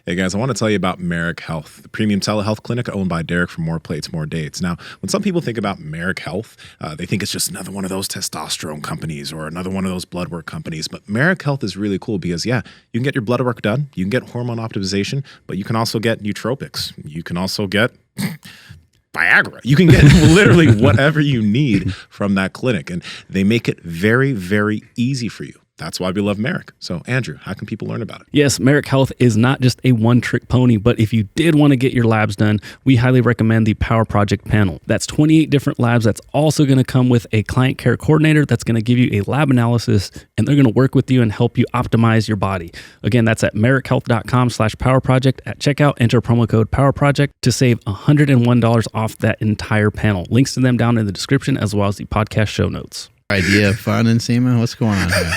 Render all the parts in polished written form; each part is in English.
Hey guys, I want to tell you about Marek Health, the premium telehealth clinic owned by Derek for More Plates, More Dates. Now, when some people think about Marek Health, they think it's just another one of those testosterone companies or another one of those blood work companies. But Marek Health is really cool because, yeah, you can get your blood work done, you can get hormone optimization, but you can also get nootropics. You can also get Viagra. You can get literally whatever you need from that clinic. And they make it very, very easy for you. That's why we love Marek. So, Andrew, how can people learn about it? Yes, Marek Health is not just a one-trick pony, but if you did want to get your labs done, we highly recommend the Power Project panel. That's 28 different labs. That's also going to come with a client care coordinator that's going to give you a lab analysis, and they're going to work with you and help you optimize your body. Again, that's at marekhealth.com/powerproject. At checkout, enter promo code PowerProject to save $101 off that entire panel. Links to them down in the description as well as the podcast show notes. Idea fun, Nsima? What's going on here?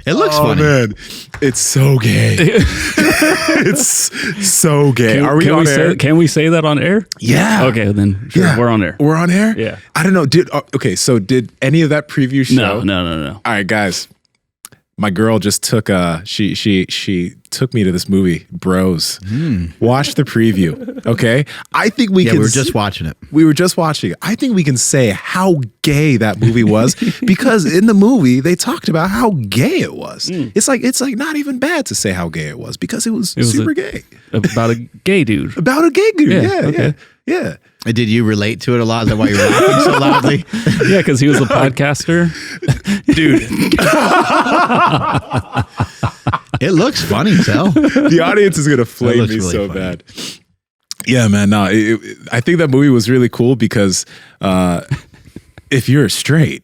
It looks funny. Man. It's so gay. It's so gay. Are we on air? Can we say that on air? Yeah. Okay, then sure, yeah. We're on air. We're on air? Yeah. I don't know. So did any of that preview show? No. All right, guys. My girl just took she took me to this movie, Bros. Watch the preview, okay? I think we can. We were just watching it. We were just watching it. I think we can say how gay that movie was because in the movie they talked about how gay it was. It's like not even bad to say how gay it was because it was super gay. About a gay dude. About a gay dude. Yeah, okay. Yeah. Did you relate to it a lot? Is that why you're laughing so loudly? Yeah, because he was a podcaster. Dude. It looks funny, Tell. The audience is going to flame me really so funny. Bad. Yeah, man. No, I think that movie was really cool because if you're straight.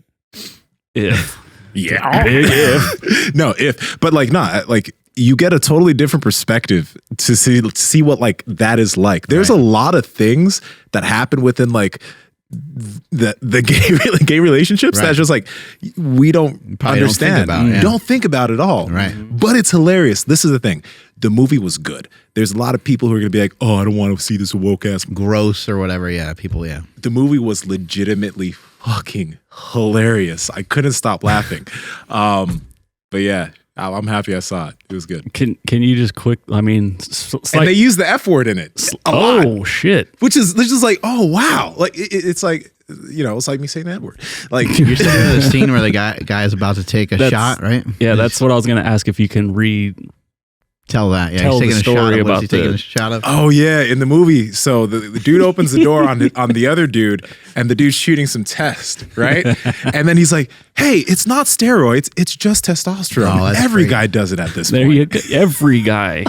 If. Yeah. If. But you get a totally different perspective to see what like that is like. There's a lot of things that happen within like the gay relationships that's just like we don't understand. Don't think about it all. Right. But it's hilarious. This is the thing. The movie was good. There's a lot of people who are gonna be like, oh, I don't want to see this woke ass gross or whatever. Yeah, people. Yeah. The movie was legitimately fucking hilarious. I couldn't stop laughing. But yeah. I'm happy I saw it. It was good. Can you just quick? I mean, and they use the F word in it. A lot, shit! Which is just like, oh wow! Like it's like it's like me saying that word. Like you're sitting in the scene where the guy is about to take a shot, right? Yeah, that's what I was going to ask if you can tell that. Yeah, tell he's the story about taking a shot of. Oh yeah, in the movie, so the dude opens the door on the other dude, and the dude's shooting some test, right? And then he's like, "Hey, it's not steroids, it's just testosterone." Every guy does it at this point. There you go. Every guy.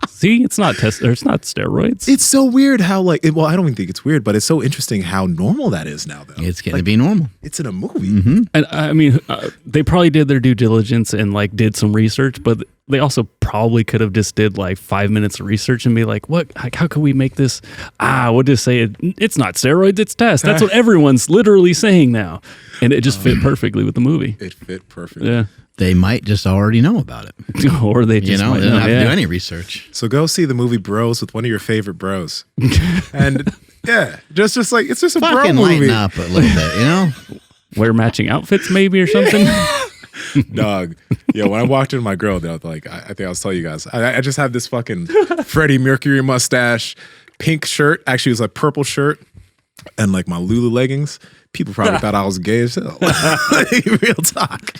See, it's not steroids. It's so weird how I don't think it's weird, but it's so interesting how normal that is now. Though it's going to be normal. It's in a movie, and I mean, they probably did their due diligence and did some research, but they also probably could have just did 5 minutes of research and be like, what? How can we make this? We'll just say it's not steroids, it's test. That's what everyone's literally saying now, and it just fit perfectly with the movie. It fit perfectly. Yeah. They might just already know about it. Or they just might they don't have to do any research. So go see the movie Bros with one of your favorite bros. And yeah, just like it's just a bro movie. Lighten up a little bit, Wear matching outfits maybe or something. Dog. Yeah, when I walked in my girl, I think I was telling you guys, I just have this fucking Freddie Mercury mustache, pink shirt. Actually, it was like purple shirt and like my Lulu leggings. People probably thought I was gay as hell. Real talk.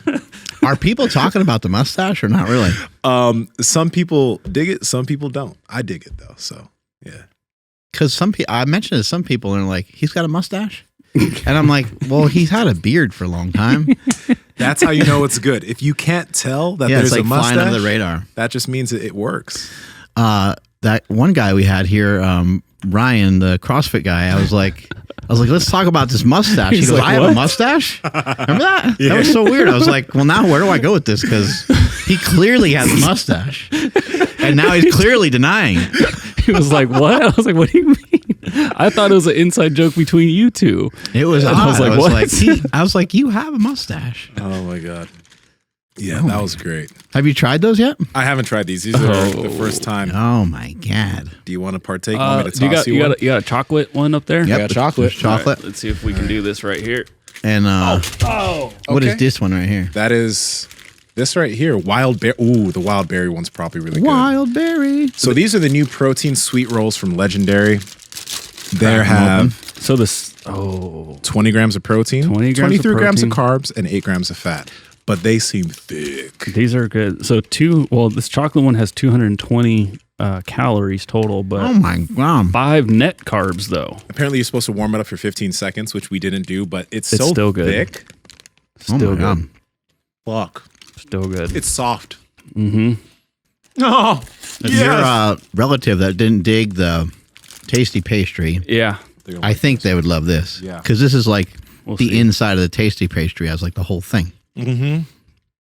Are people talking about the mustache or not really? Some people dig it, some people don't. I dig it though, so yeah. Because I mentioned to some people and they're like, he's got a mustache? And I'm like, well, he's had a beard for a long time. That's how you know it's good. If you can't tell that there's a mustache, flying under the radar. That just means it works. That one guy we had here, Ryan, the CrossFit guy, I was like, let's talk about this mustache. He goes, I have a mustache? Remember that? Yeah. That was so weird. I was like, well, now where do I go with this? Because he clearly has a mustache. And now he's clearly denying it. He was like, what? I was like, what do you mean? I thought it was an inside joke between you two. It was odd. I was like, what? I was like, you have a mustache. Oh, my God. Yeah, that was great. Have you tried those yet? I haven't tried these. These are the first time. Oh my God! Do you want to partake? Want me to toss you got a chocolate one up there? Yep, I got chocolate. Chocolate. Right, let's see if we can do this right here. And okay. What is this one right here? That is This right here, wild berry. Ooh, the wild berry one's probably really good. Wild berry. So these are the new protein sweet rolls from Legendary. They have So this 20 grams of protein, 20 grams 23 of grams of protein. carbs, and 8 grams of fat. But they seem thick. these are good. So this chocolate one has 220 calories total, but Oh my god. 5 net carbs though. Apparently, you're supposed to warm it up for 15 seconds, which we didn't do, but it's so still good. thick. Oh Still my good. God. Fuck. Still good. It's soft. Mm-hmm. Oh, If you're a relative that didn't dig the tasty pastry, Yeah. I think they would love this. Yeah. Because this is like We'll the see. inside of the tasty pastry has like the whole thing. Mm-hmm.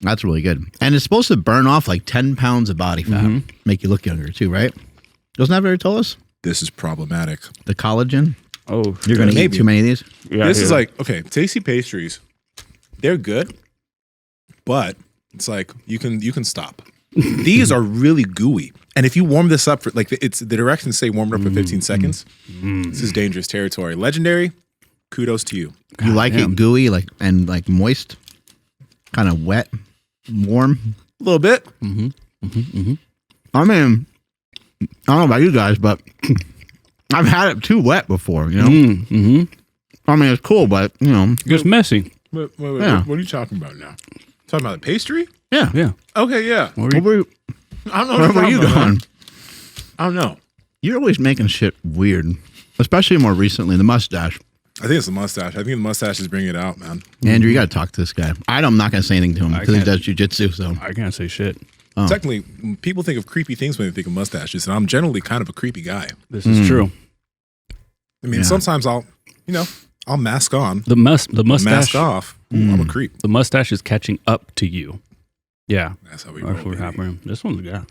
That's really good. And it's supposed to burn off like 10 pounds of body fat. Make you look younger too, right? Wasn't that what they told us? This is problematic. The collagen? Oh, You're going to eat Maybe. too many of these? yeah, This is yeah. like, okay, tasty pastries. They're good, but it's like you can stop. These are really gooey. And if you warm this up for like it's the directions say warm it up for 15 seconds. This is dangerous territory. Legendary, kudos to you. You like damn. it gooey and like moist? Kind of wet? Warm? A little bit. I mean, I don't know about you guys, but I've had it too wet before, you know? Mm-hmm. I mean, it's cool, but, you know. It's messy. Wait, Yeah. what are you talking about now? Talking about the pastry? Yeah. Yeah. Okay, yeah. What were Where you- were, I don't know where what were you're you talking about, man. going? I don't know. You're always making shit weird, especially more recently, the mustache. I think it's the mustache. I think the mustache is bringing it out, man. Andrew, you got to talk to this guy. I'm not going to say anything to him because he can't. does jujitsu. So I can't say shit. Technically, people think of creepy things when they think of mustaches, and I'm generally kind of a creepy guy. This is true. I mean, Yeah. sometimes I'll mask on, The mustache. mask off. Ooh, I'm a creep. The mustache is catching up to you. Yeah. That's how we That's roll. what's baby. happening. This one's got.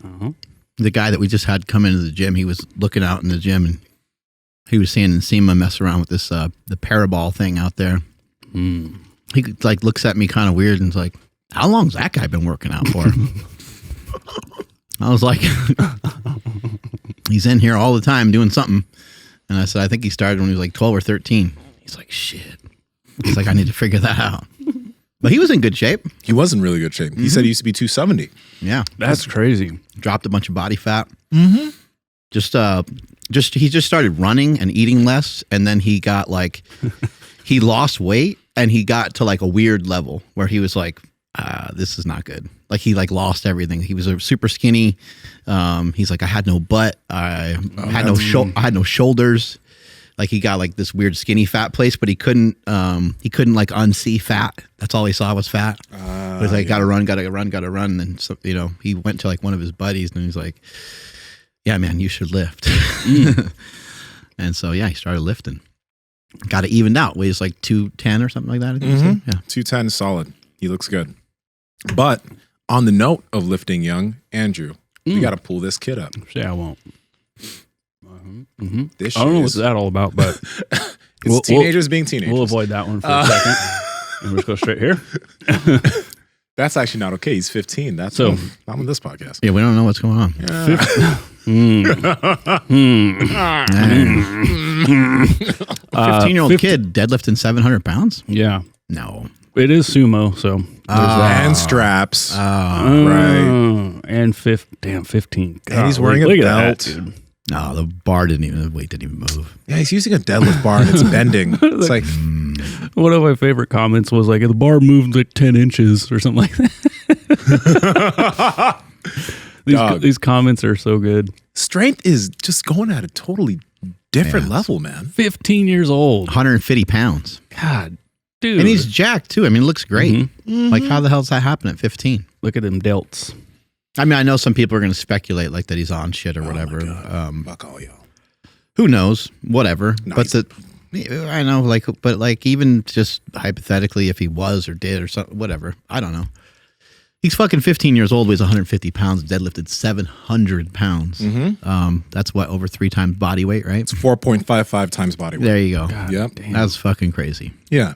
the guy that we just had come into the gym, he was looking out in the gym and he was seeing Nsima mess around with this the parabol thing out there. Mm. He like looks at me kind of weird and is like, "How long's that guy been working out for?" I was like, "He's in here all the time doing something." And I said, "I think he started when he was like 12 or 13." He's like, "Shit." He's like, "I need to figure that out." But he was in good shape. He was in really good shape. He said he used to be 270. Yeah. That's crazy. Dropped a bunch of body fat. Mm-hmm. He just started running and eating less, and then he got like he lost weight and he got to like a weird level where he was like, this is not good. Like he like lost everything. He was super skinny. He's like, I had no butt. I had no shoulders. Like he got like this weird skinny fat place, but he couldn't like unsee fat. That's all he saw was fat. It was like, gotta run. And then, so, you know, he went to like one of his buddies and he's like, yeah, man, you should lift. And so, yeah, he started lifting. Got it evened out. Weighs like 210 or something like that. I think he said. Yeah. 210 is solid. He looks good. But on the note of lifting young, Andrew, we got to pull this kid up. See, I won't. This I don't know shit what's is- that all about, but It's teenagers being teenagers. we'll avoid that one for a second. And we'll just go straight here. That's actually not okay. He's 15. That's So- not on this podcast. Yeah, we don't know what's going on. 15-year-old kid deadlifting 700 pounds? Yeah. No. It is sumo, so there's that. And straps. Right. And 15. And he's God, wearing a look at that, belt. dude. No, the weight didn't even move. Yeah, he's using a deadlift bar and it's bending. It's like, One of my favorite comments was like, the bar moved like 10 inches or something like that. Dog. These comments are so good. strength is just going at a totally different level, man. 15 years old. 150 pounds. God, dude. And he's jacked too. I mean, it looks great. Like, how the hell does that happen at 15? Look at them delts. I mean, I know some people are going to speculate like that he's on shit or whatever. Fuck all y'all. Who knows? Whatever. Nice. But I know, like, but like, even just hypothetically, if he was or did or something, whatever. I don't know. He's fucking 15 years old, weighs 150 pounds, deadlifted 700 pounds. That's what, over 3 times body weight, right? 4.55 times body weight. There you go. Yep. That's fucking crazy. Yeah.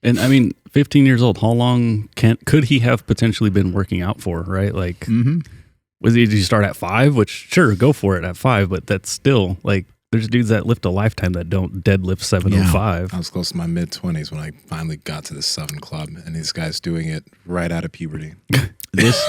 And I mean, 15 years old, how long could he have potentially been working out for, right? Like, did he start at 5? Which, sure, go for it at 5, but that's still like there's dudes that lift a lifetime that don't deadlift 705. I was close to my mid-20s when I finally got to the 7 Club, and these guys doing it right out of puberty. This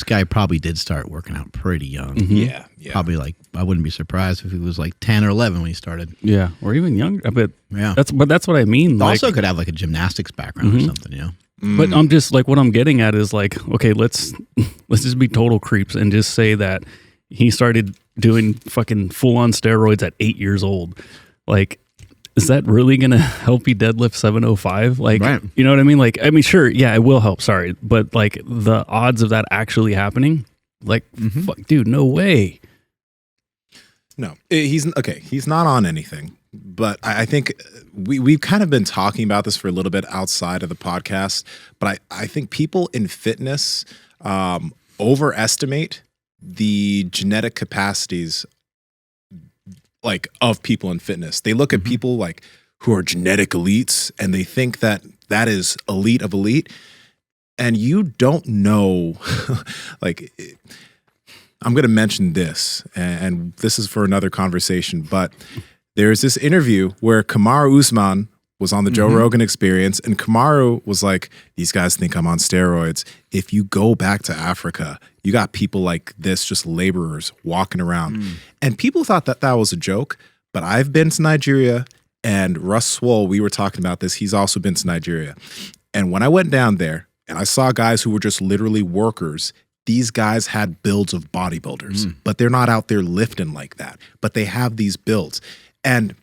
guy probably did start working out pretty young. Yeah. Probably like, I wouldn't be surprised if he was like 10 or 11 when he started. Yeah, or even younger. But Yeah. that's what I mean. Like, Also could have like a gymnastics background or something, you know? but I'm just like, what I'm getting at is like, okay, let's just be total creeps and just say that he started doing fucking full on steroids at 8 years old. Like, is that really going to help you deadlift 705? Like, Right. you know what I mean? Like, I mean, sure. Yeah, it will help. Sorry. But like the odds of that actually happening, like, fuck, dude, no way. No, he's not on anything. But I think we've kind of been talking about this for a little bit outside of the podcast. But I think people in fitness overestimate the genetic capacities like of people in fitness. They look at people like who are genetic elites and they think that that is elite of elite. And you don't know, like, I'm going to mention this, and this is for another conversation, but there's this interview where Kamaru Usman was on the Joe Rogan Experience, and Kamaru was like, these guys think I'm on steroids. If you go back to Africa, you got people like this, just laborers walking around. And people thought that that was a joke, but I've been to Nigeria, and Russ Swole, we were talking about this, he's also been to Nigeria. And when I went down there, and I saw guys who were just literally workers, these guys had builds of bodybuilders, but they're not out there lifting like that. But they have these builds. And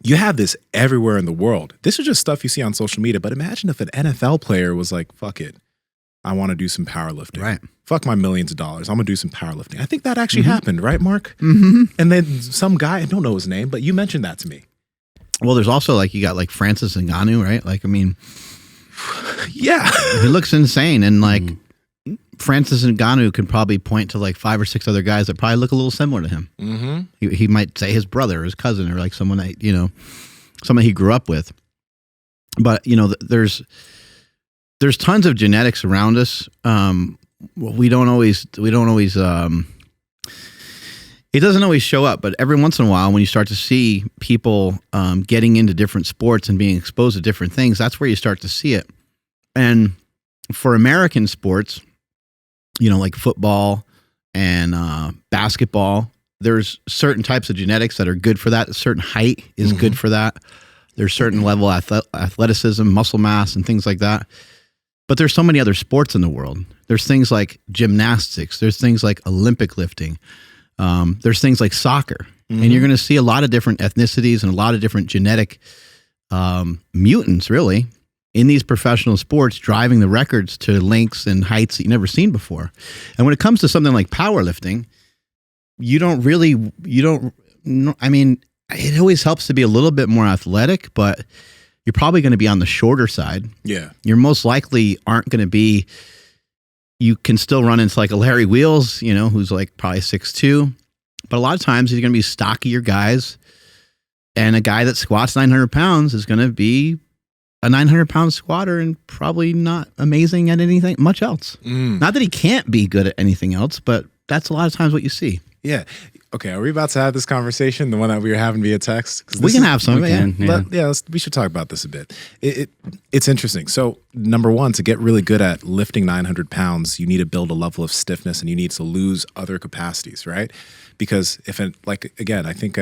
you have this everywhere in the world. This is just stuff you see on social media. But imagine if an NFL player was like, fuck it, I want to do some powerlifting. Right. Fuck my millions of dollars. I'm going to do some powerlifting. I think that actually happened, right, Mark? And then some guy, I don't know his name, but you mentioned that to me. Well, there's also like, you got like Francis Ngannou, right? Like, I mean, Yeah. he looks insane. And like Francis Ngannou can probably point to like 5 or 6 other guys that probably look a little similar to him. He might say his brother or his cousin or like someone that, you know, someone he grew up with. But, you know, there's tons of genetics around us. We don't always, it doesn't always show up, but every once in a while when you start to see people getting into different sports and being exposed to different things, that's where you start to see it. And for American sports, you know, like football and basketball, there's certain types of genetics that are good for that. A certain height is good for that. There's certain level of athleticism, muscle mass, and things like that. But there's so many other sports in the world. There's things like gymnastics. There's things like Olympic lifting. There's things like soccer. And you're going to see a lot of different ethnicities and a lot of different genetic mutants, really, in these professional sports, driving the records to lengths and heights that you've never seen before. And when it comes to something like powerlifting, I mean, it always helps to be a little bit more athletic, but you're probably going to be on the shorter side. Yeah. You're most likely aren't going to be, you can still run into like a Larry Wheels, you know, who's like probably 6'2", but a lot of times he's going to be stockier guys, and a guy that squats 900 pounds is going to be a 900-pound squatter and probably not amazing at anything much else. Not that he can't be good at anything else, but that's a lot of times what you see. Yeah. Okay, are we about to have this conversation, the one that we were having via text? We can have some of it, Yeah, we should talk about this a bit. It's interesting. So, number one, to get really good at lifting 900 pounds, you need to build a level of stiffness and you need to lose other capacities, right? Because again, I think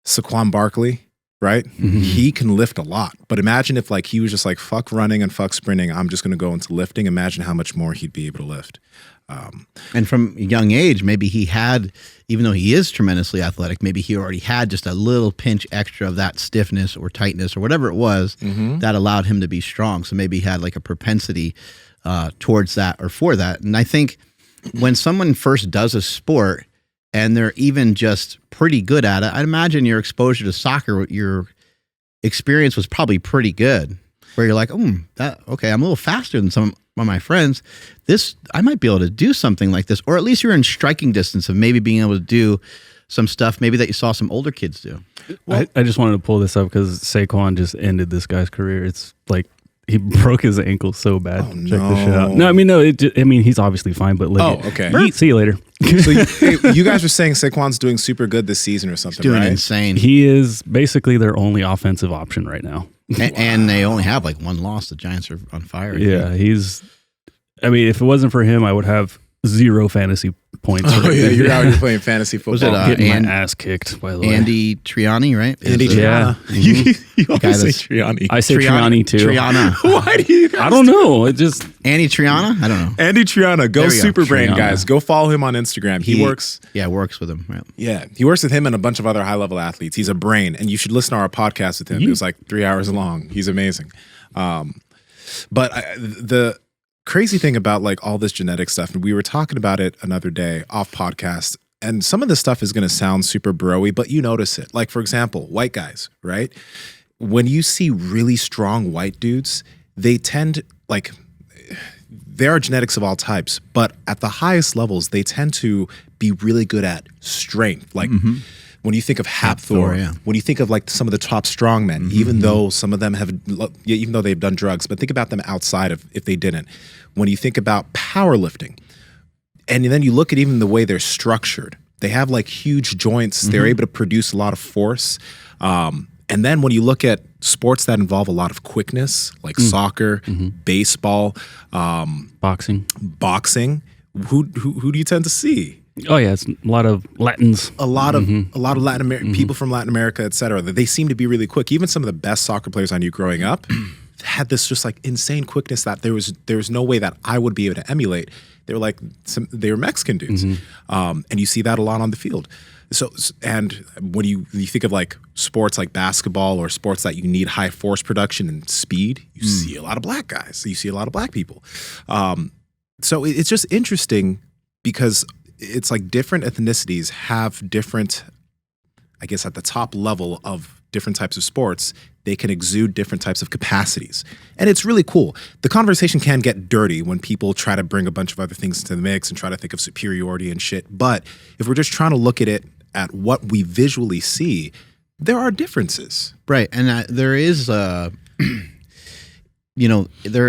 Saquon Barkley, right? He can lift a lot. But imagine if like he was just like, fuck running and fuck sprinting, I'm just going to go into lifting. Imagine how much more he'd be able to lift. And from a young age, maybe he had, even though he is tremendously athletic, maybe he already had just a little pinch extra of that stiffness or tightness or whatever it was that allowed him to be strong. So maybe he had like a propensity towards that or for that. And I think when someone first does a sport and they're even just pretty good at it, I'd imagine your exposure to soccer, your experience was probably pretty good, where you're like, okay, I'm a little faster than some of my friends. I might be able to do something like this, or at least you're in striking distance of maybe being able to do some stuff maybe that you saw some older kids do. Well, I just wanted to pull this up because Saquon just ended this guy's career. It's like He broke his ankle so bad. Oh, Check this shit out. No, I mean, no. He's obviously fine, but like, okay. See you later. So you guys were saying Saquon's doing super good this season or something, He's doing right? insane. He is basically their only offensive option right now. And they only have like one loss. The Giants are on fire. Yeah, I mean, if it wasn't for him, I would have 0 fantasy points. Oh yeah, you're out here playing fantasy football. Was it, Getting my ass kicked, by the way. Andy Triani, right? Andy Yeah. Triana. You always say that's- Triani. I say Triani too. Triana. Why do you guys I don't know. It just Andy Triana? I don't know. Andy Triana, go There we go. Super Brain, Triana. guys. Go follow him on Instagram. He works. Yeah, works with him. Right. Yeah, he works with him and a bunch of other high level athletes. He's a brain, and you should listen to our podcast with him. It was like 3 hours long. He's amazing. But the crazy thing about like all this genetic stuff, and we were talking about it another day off podcast, and some of the stuff is going to sound super bro-y, but you notice it. Like, for example, white guys, right? When you see really strong white dudes, they tend, like, there are genetics of all types, but at the highest levels, they tend to be really good at strength. Like, when you think of Hapthor, yeah. when you think of like some of the top strongmen, even though some of them have, even though they've done drugs, but think about them outside of if they didn't. When you think about powerlifting, and then you look at even the way they're structured, they have like huge joints. They're able to produce a lot of force. And then when you look at sports that involve a lot of quickness, like soccer, baseball, boxing. who do you tend to see? Oh yeah, it's a lot of Latins. A lot of Latin American people from Latin America, et cetera. They seem to be really quick. Even some of the best soccer players I knew growing up had this just like insane quickness that there was no way that I would be able to emulate. They were like they were Mexican dudes, and you see that a lot on the field. So, and when you think of like sports like basketball or sports that you need high force production and speed, you see a lot of black guys. You see a lot of black people. So it's just interesting because it's like different ethnicities have different, I guess at the top level of different types of sports, they can exude different types of capacities. And it's really cool. The conversation can get dirty when people try to bring a bunch of other things into the mix and try to think of superiority and shit. But if we're just trying to look at it at what we visually see, there are differences. Right. And there is, there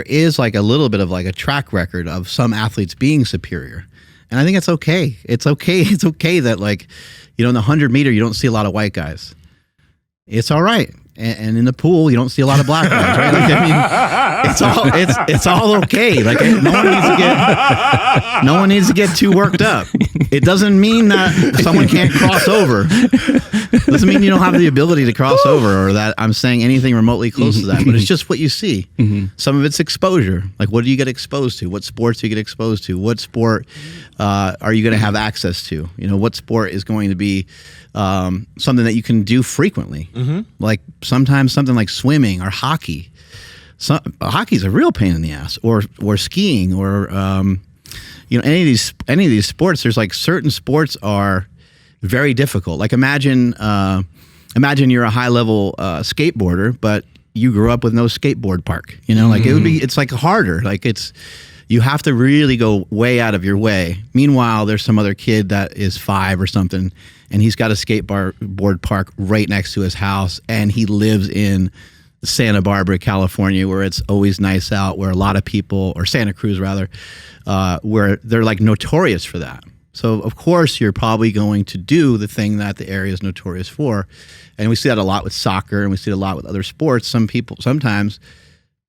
is like a little bit of like a track record of some athletes being superior. And I think it's okay. It's okay. It's okay that like, in the 100 meter, you don't see a lot of white guys. It's all right. And in the pool, you don't see a lot of black guys, right? Like, I mean, it's all okay. Like no one needs to get too worked up. It doesn't mean that someone can't cross over. Doesn't mean you don't have the ability to cross over, or that I'm saying anything remotely close to that. But it's just what you see. Some of it's exposure. Like, what do you get exposed to? What sports do you get exposed to? What sport are you going to have access to? What sport is going to be something that you can do frequently? Like sometimes something like swimming or hockey. Hockey's a real pain in the ass, or skiing, or any of these sports. There's like certain sports are very difficult. Like imagine you're a high level skateboarder, but you grew up with no skateboard park. Like it's like harder. Like you have to really go way out of your way. Meanwhile, there's some other kid that is 5 or something, and he's got a skateboard park right next to his house, and he lives in Santa Barbara, California, where it's always nice out, where a lot of people, or Santa Cruz rather, where they're like notorious for that. So of course you're probably going to do the thing that the area is notorious for. And we see that a lot with soccer, and we see it a lot with other sports. Sometimes,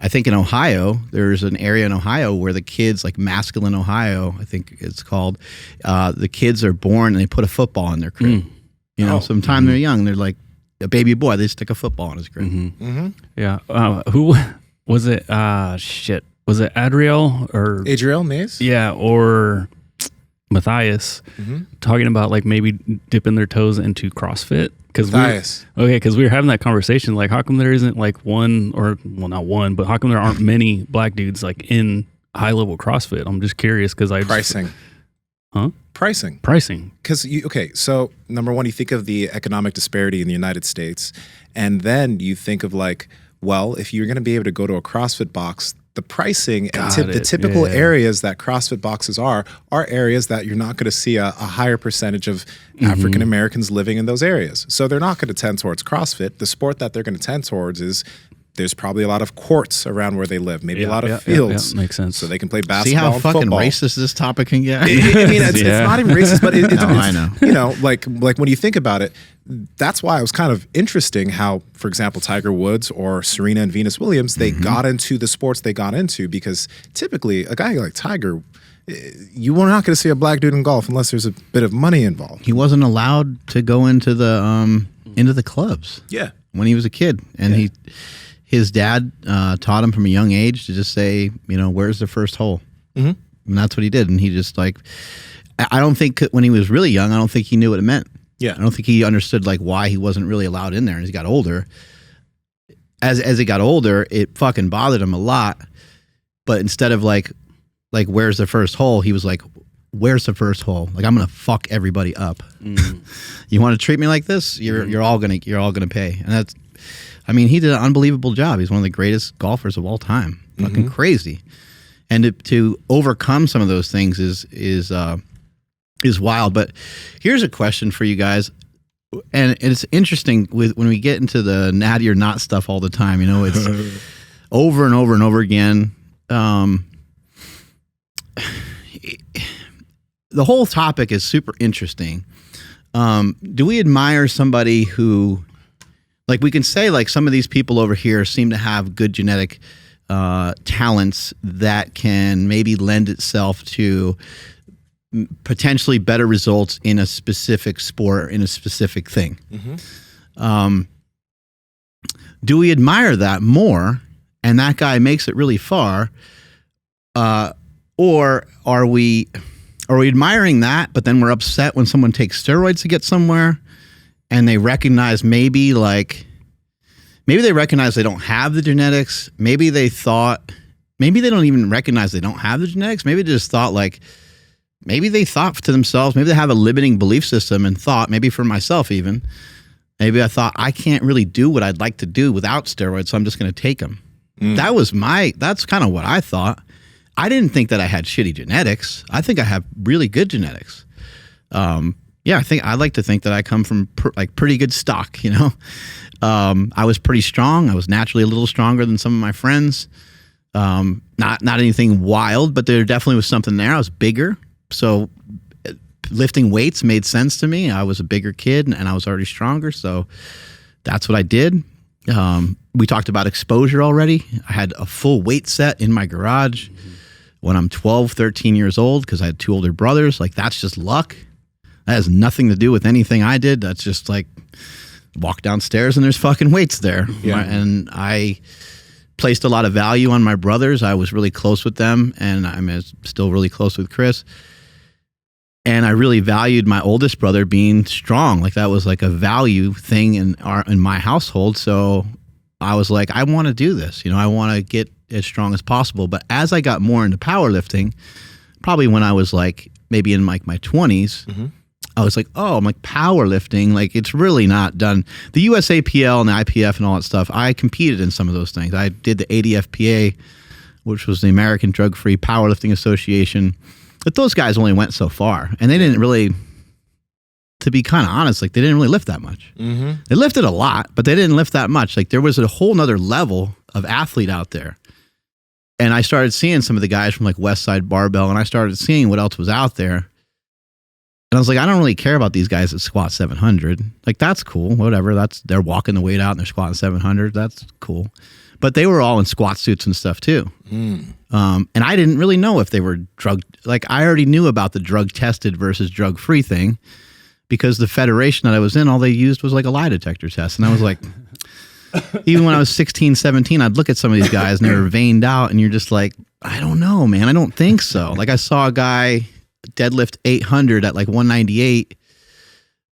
I think in Ohio, there's an area in Ohio where the kids, like Masculine Ohio, I think it's called, the kids are born and they put a football in their crib. Sometime they're young, they're like a baby boy, they stick a football in his crib. Yeah. Who was it? Was it Adriel Mays? Yeah, or Matthias talking about like maybe dipping their toes into CrossFit. Because we were having that conversation, like how come there isn't like not one, but how come there aren't many black dudes like in high level CrossFit? I'm just curious because Pricing. Because so number one, you think of the economic disparity in the United States, and then you think of like, well, if you're going to be able to go to a CrossFit box, the pricing and the typical areas that CrossFit boxes are areas that you're not going to see a higher percentage of African Americans living in those areas. So they're not going to tend towards CrossFit. The sport that they're going to tend towards is there's probably a lot of courts around where they live, maybe a lot of fields. Makes sense. So they can play basketball. See how and fucking football. racist this topic can get? I mean, it's not even racist, but it's, I know. You know, like when you think about it, that's why it was kind of interesting how, for example, Tiger Woods or Serena and Venus Williams, they got into the sports they got into, because typically a guy like Tiger, you are not going to see a black dude in golf unless there's a bit of money involved. He wasn't allowed to go into the clubs. Yeah. When he was a kid, and his dad taught him from a young age to just say, you know, where's the first hole? And that's what he did. And he just like, I don't think when he was really young, I don't think he knew what it meant. Yeah. I don't think he understood like why he wasn't really allowed in there. And as he got older, as he got older, it fucking bothered him a lot. But instead of like where's the first hole, he was like, where's the first hole? Like, I'm gonna fuck everybody up. You want to treat me like this? You're all gonna pay. And that's, I mean, he did an unbelievable job. He's one of the greatest golfers of all time. Fucking crazy. And to overcome some of those things is wild. But here's a question for you guys, and it's interesting when we get into the natty or not stuff all the time. You know, it's over and over and over again. The whole topic is super interesting. Do we admire somebody who, like, we can say like some of these people over here seem to have good genetic talents that can maybe lend itself to potentially better results in a specific sport, in a specific thing. Do we admire that more, and that guy makes it really far, or are we admiring that, but then we're upset when someone takes steroids to get somewhere, and they recognize maybe they recognize they don't have the genetics. Maybe they don't even recognize they don't have the genetics. Maybe they just thought maybe they thought to themselves, maybe they have a limiting belief system and thought, maybe for myself even, maybe I thought I can't really do what I'd like to do without steroids, so I'm just going to take them. That's kind of what I thought. I didn't think that I had shitty genetics. I think I have really good genetics. I like to think that I come from pretty good stock, you know. I was pretty strong. I was naturally a little stronger than some of my friends. Not anything wild, but there definitely was something there. I was bigger, so lifting weights made sense to me. I was a bigger kid, and I was already stronger, so that's what I did. We talked about exposure already. I had a full weight set in my garage when I'm 12, 13 years old, because I had two older brothers. Like, that's just luck. That has nothing to do with anything I did. That's just like, walk downstairs and there's fucking weights there. Yeah. And I placed a lot of value on my brothers. I was really close with them, and I'm still really close with Chris. And I really valued my oldest brother being strong. Like, that was like a value thing in my household. So I was like, I want to do this. You know, I want to get as strong as possible. But as I got more into powerlifting, probably when I was like maybe in like my 20s, I was like, oh, I'm like, powerlifting, like, it's really not done. The USAPL and the IPF and all that stuff, I competed in some of those things. I did the ADFPA, which was the American Drug-Free Powerlifting Association. But those guys only went so far, and they didn't really, to be kind of honest, like, they didn't really lift that much. They lifted a lot, but they didn't lift that much. Like, there was a whole nother level of athlete out there. And I started seeing some of the guys from like Westside Barbell, and I started seeing what else was out there. And I was like, I don't really care about these guys that squat 700. Like, that's cool, whatever. They're walking the weight out and they're squatting 700. That's cool. But they were all in squat suits and stuff too. And I didn't really know if they were like, I already knew about the drug tested versus drug free thing, because the federation that I was in, all they used was like a lie detector test. And I was like, even when I was 16, 17, I'd look at some of these guys and they were veined out, and you're just like, I don't know, man. I don't think so. Like, I saw a guy deadlift 800 at like 198.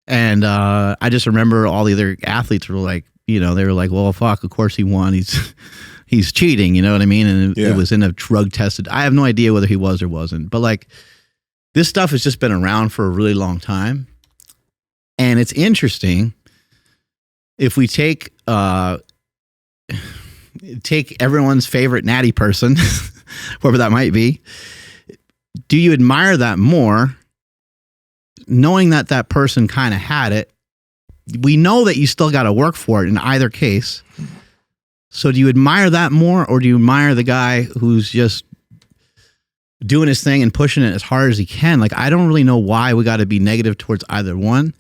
And I just remember all the other athletes were like, you know, they were like, well, fuck, of course he won. He's cheating, you know what I mean? And it was in a drug tested. I have no idea whether he was or wasn't. But like, this stuff has just been around for a really long time. And it's interesting. If we take everyone's favorite natty person, whoever that might be, do you admire that more, knowing that that person kind of had it? We know that you still got to work for it in either case, So do you admire that more, or do you admire the guy who's just doing his thing and pushing it as hard as he can? Like, I don't really know why we got to be negative towards either one.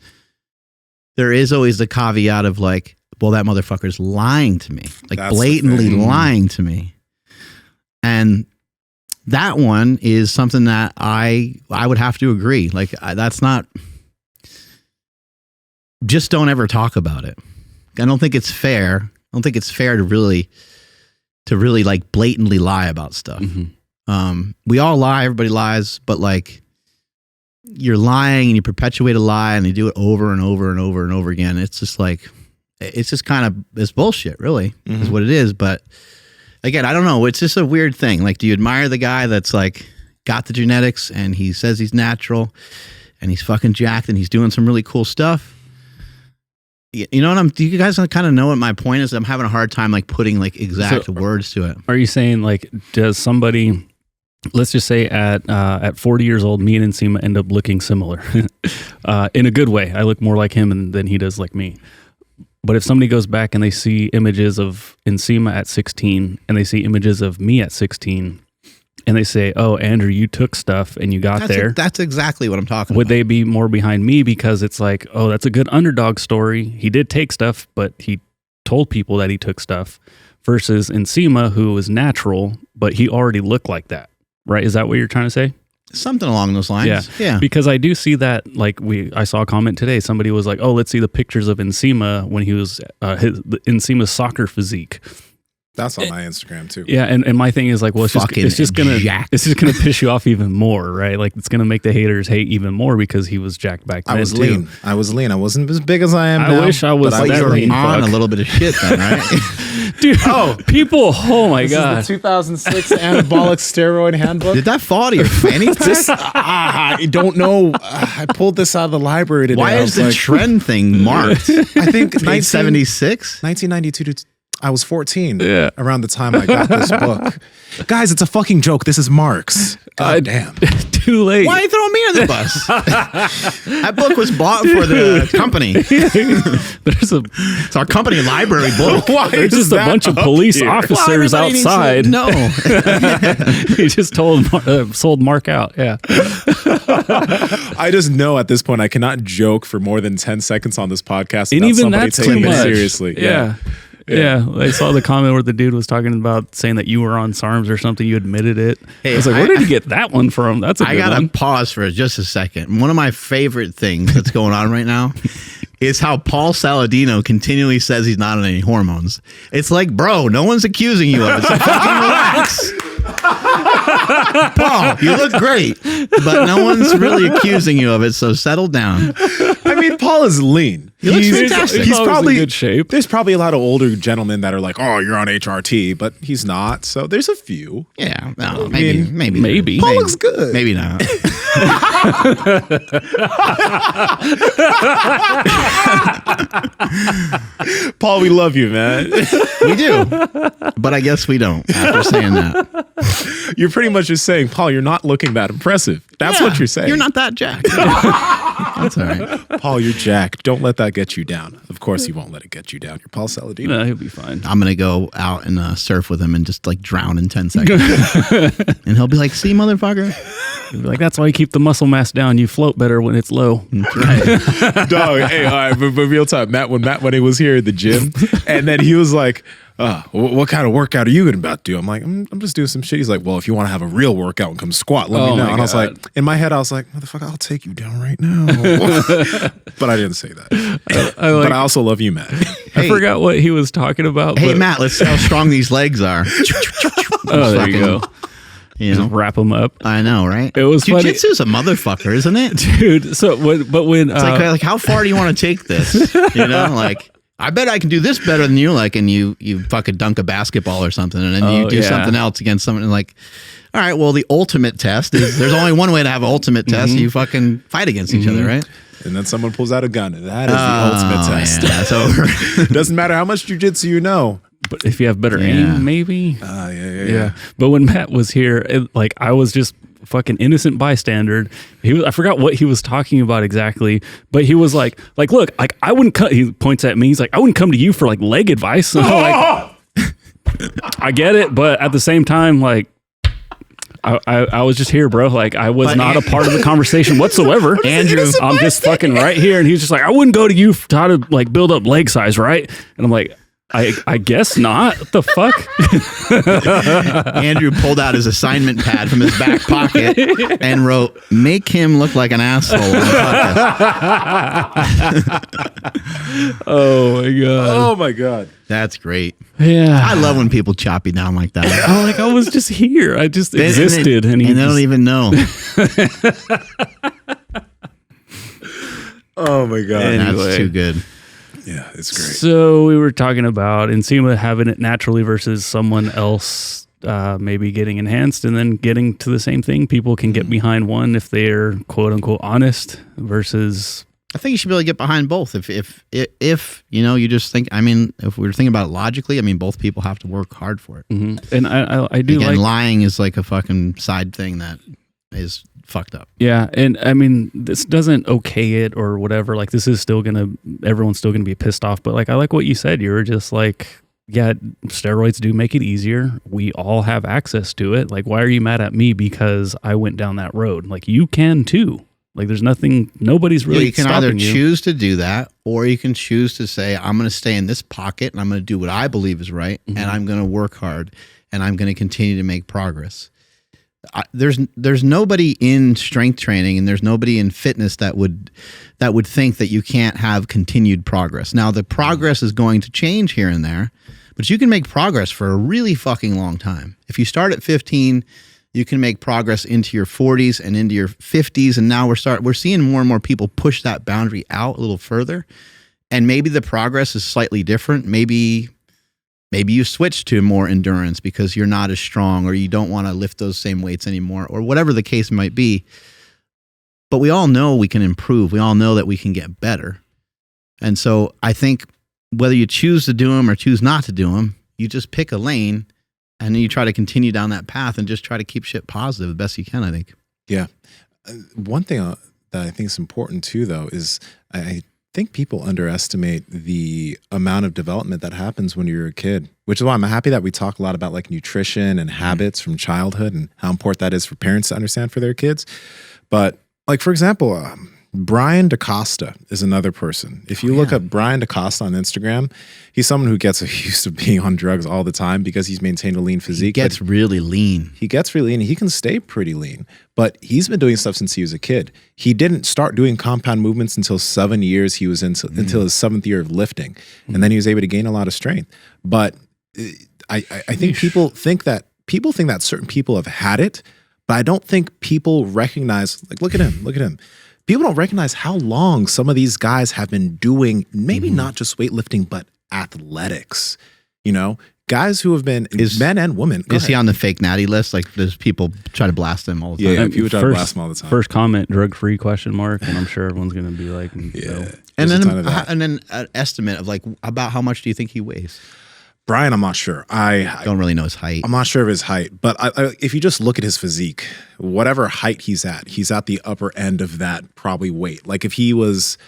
There is always the caveat of like, well, that motherfucker's lying to me, like That's blatantly lying to me. And that one is something that I would have to agree. Like, that's not, just don't ever talk about it. I don't think it's fair. I don't think it's fair to really like blatantly lie about stuff. We all lie, everybody lies, but like, you're lying and you perpetuate a lie and you do it over and over and over and over again. It's just like, it's just kind of, it's bullshit, really, is what it is. But again, I don't know. It's just a weird thing. Like, do you admire the guy that's like got the genetics and he says he's natural and he's fucking jacked and he's doing some really cool stuff? You know what do you guys kind of know what my point is? I'm having a hard time like putting like exact words to it. Are you saying like, does somebody, let's just say at 40 years old, me and Nsima end up looking similar in a good way. I look more like him than he does like me. But if somebody goes back and they see images of Nsima at 16 and they see images of me at 16 and they say, oh, Andrew, you took stuff and you got there. That's exactly what I'm talking about. Would they be more behind me because it's like, oh, that's a good underdog story. He did take stuff, but he told people that he took stuff, versus Nsima, who was natural, but he already looked like that, right? Is that what you're trying to say? Something along those lines. Yeah. Because I do see that, like I saw a comment today. Somebody was like, oh, let's see the pictures of Nsima when he was Nsima's soccer physique. That's on my Instagram too. Yeah, and my thing is like, well, it's just gonna piss you off even more, right? Like, it's gonna make the haters hate even more because he was jacked back then. I was lean. I wasn't as big as I am now. I wish I was. But you were on a little bit of shit then, right? Dude, people, oh my God. Is the 2006 Anabolic Steroid Handbook. Did that fall to your fanny pack? I don't know. I pulled this out of the library today. Why is the trend thing marked? I think 1976? 1992 to I was 14 around the time I got this book. Guys, it's a fucking joke. This is Mark's. God damn. Too late. Why are you throwing me under the bus? That book was bought for the company. It's our company library book. There's just a bunch of police officers outside. No. He just sold Mark out. Yeah. I just know at this point I cannot joke for more than 10 seconds on this podcast. And even somebody that's taking too much. it seriously. Yeah, I saw the comment where the dude was talking about saying that you were on SARMs or something. You admitted it. Hey, I was like, where did you get that one from? That's a good one. I gotta pause for just a second. One of my favorite things that's going on right now is how Paul Saladino continually says he's not on any hormones. It's like, bro, no one's accusing you of it. So fucking relax. Paul, you look great, but no one's really accusing you of it, so settle down. I mean, Paul is lean. He looks fantastic. He's probably in good shape. There's probably a lot of older gentlemen that are like, "Oh, you're on HRT," but he's not. So there's a few. Yeah, no, maybe. Paul looks good. Maybe not. Paul, we love you, man. We do, but I guess we don't. After saying that, you're pretty much just saying, Paul, you're not looking that impressive. That's what you're saying. You're not that jacked. That's all right. Paul, you're jacked. Don't let that get you down. Of course, he won't let it get you down. You're Paul Saladino. No, he'll be fine. I'm gonna go out and surf with him and just like drown in 10 seconds, and he'll be like, "See, motherfucker." He'll be like, that's why you keep the muscle mass down. You float better when it's low. That's right. Dog, hey, all right, but real time, when he was here at the gym, and then he was like, what kind of workout are you about to do? I'm like, I'm just doing some shit. He's like, well, if you want to have a real workout and come squat, let me know. And I was like, in my head, I was like, motherfucker, I'll take you down right now. But I didn't say that. But I also love you, Matt. I forgot what he was talking about. Hey, Matt, let's see how strong these legs are. Oh, there you go. You know, just wrap them up. I know, right? It was funny. Jiu-jitsu's a motherfucker, isn't it? Dude, so when it's like how far do you want to take this? You know, like, I bet I can do this better than you, like, and you fucking dunk a basketball or something, and then you do something else against someone, and like, all right, well, the ultimate test is there's only one way to have an ultimate test. You fucking fight against each other, right? And then someone pulls out a gun, and that is the ultimate test. Yeah, that's over. Doesn't matter how much jiu-jitsu you know. But if you have better aim, maybe. Yeah. But when Matt was here, I was just fucking innocent bystander. I forgot what he was talking about exactly, but he was like, look, like I wouldn't he points at me. He's like, I wouldn't come to you for like leg advice. And I'm like, I get it, but at the same time, like, I was just here, bro. Like, I was not a part of the conversation whatsoever. Andrew, I'm just fucking right here. And he's just like, I wouldn't go to you to how to like build up leg size, right? And I'm like, I guess not. What the fuck? Andrew pulled out his assignment pad from his back pocket and wrote, "Make him look like an asshole." On the podcast. Oh my god. Oh my god. That's great. Yeah. I love when people chop you down like that. I was just here. I just existed, and they don't even know. Oh my god. Anyway. That's too good. Yeah, it's great. So we were talking about Nsima having it naturally versus someone else maybe getting enhanced, and then getting to the same thing. People can get behind one if they're quote unquote honest versus. I think you should be able to get behind both. If you know, you just think. I mean, if we were thinking about it logically, I mean, both people have to work hard for it. Mm-hmm. And I do Again, like lying is like a fucking side thing that is fucked up. Yeah, and I mean, this doesn't okay it or whatever. Like, this is still everyone's still gonna be pissed off. But like, I like what you said. You were just like, yeah, steroids do make it easier. We all have access to it. Like, why are you mad at me because I went down that road? Like, you can too. Like, there's nobody's really. Yeah, you can either choose to do that, or you can choose to say, I'm going to stay in this pocket and I'm going to do what I believe is right, and I'm going to work hard, and I'm going to continue to make progress. There's nobody in strength training, and there's nobody in fitness that would think that you can't have continued progress. Now, the progress is going to change here and there, but you can make progress for a really fucking long time. If you start at 15, you can make progress into your 40s and into your 50s, and now we're seeing more and more people push that boundary out a little further. And maybe the progress is slightly different. Maybe you switch to more endurance because you're not as strong, or you don't want to lift those same weights anymore, or whatever the case might be. But we all know we can improve. We all know that we can get better. And so I think whether you choose to do them or choose not to do them, you just pick a lane, and then you try to continue down that path and just try to keep shit positive the best you can, I think. Yeah. One thing that I think is important too, though, is I think people underestimate the amount of development that happens when you're a kid, which is why I'm happy that we talk a lot about like nutrition and habits from childhood and how important that is for parents to understand for their kids. But like, for example, Brian DaCosta is another person. If you look up Brian DaCosta on Instagram, he's someone who gets accused of being on drugs all the time because he's maintained a lean physique. He gets really lean. He gets really lean. He can stay pretty lean, but he's been doing stuff since he was a kid. He didn't start doing compound movements until 7 years. He was until his 7th year of lifting, and then he was able to gain a lot of strength. But I think people think that certain people have had it, but I don't think people recognize. Like, look at him. People don't recognize how long some of these guys have been doing, maybe not just weightlifting, but athletics. You know, guys who have been men and women. Is he on the fake natty list? Like, does people try to blast him all the time? Yeah, people try to blast him all the time. First comment, drug-free question mark, and I'm sure everyone's going to be like, yeah. And then an estimate of like about how much do you think he weighs? Brian, I'm not sure. I don't really know his height. I'm not sure of his height, but if you just look at his physique, whatever height he's at the upper end of that probably weight. Like if he was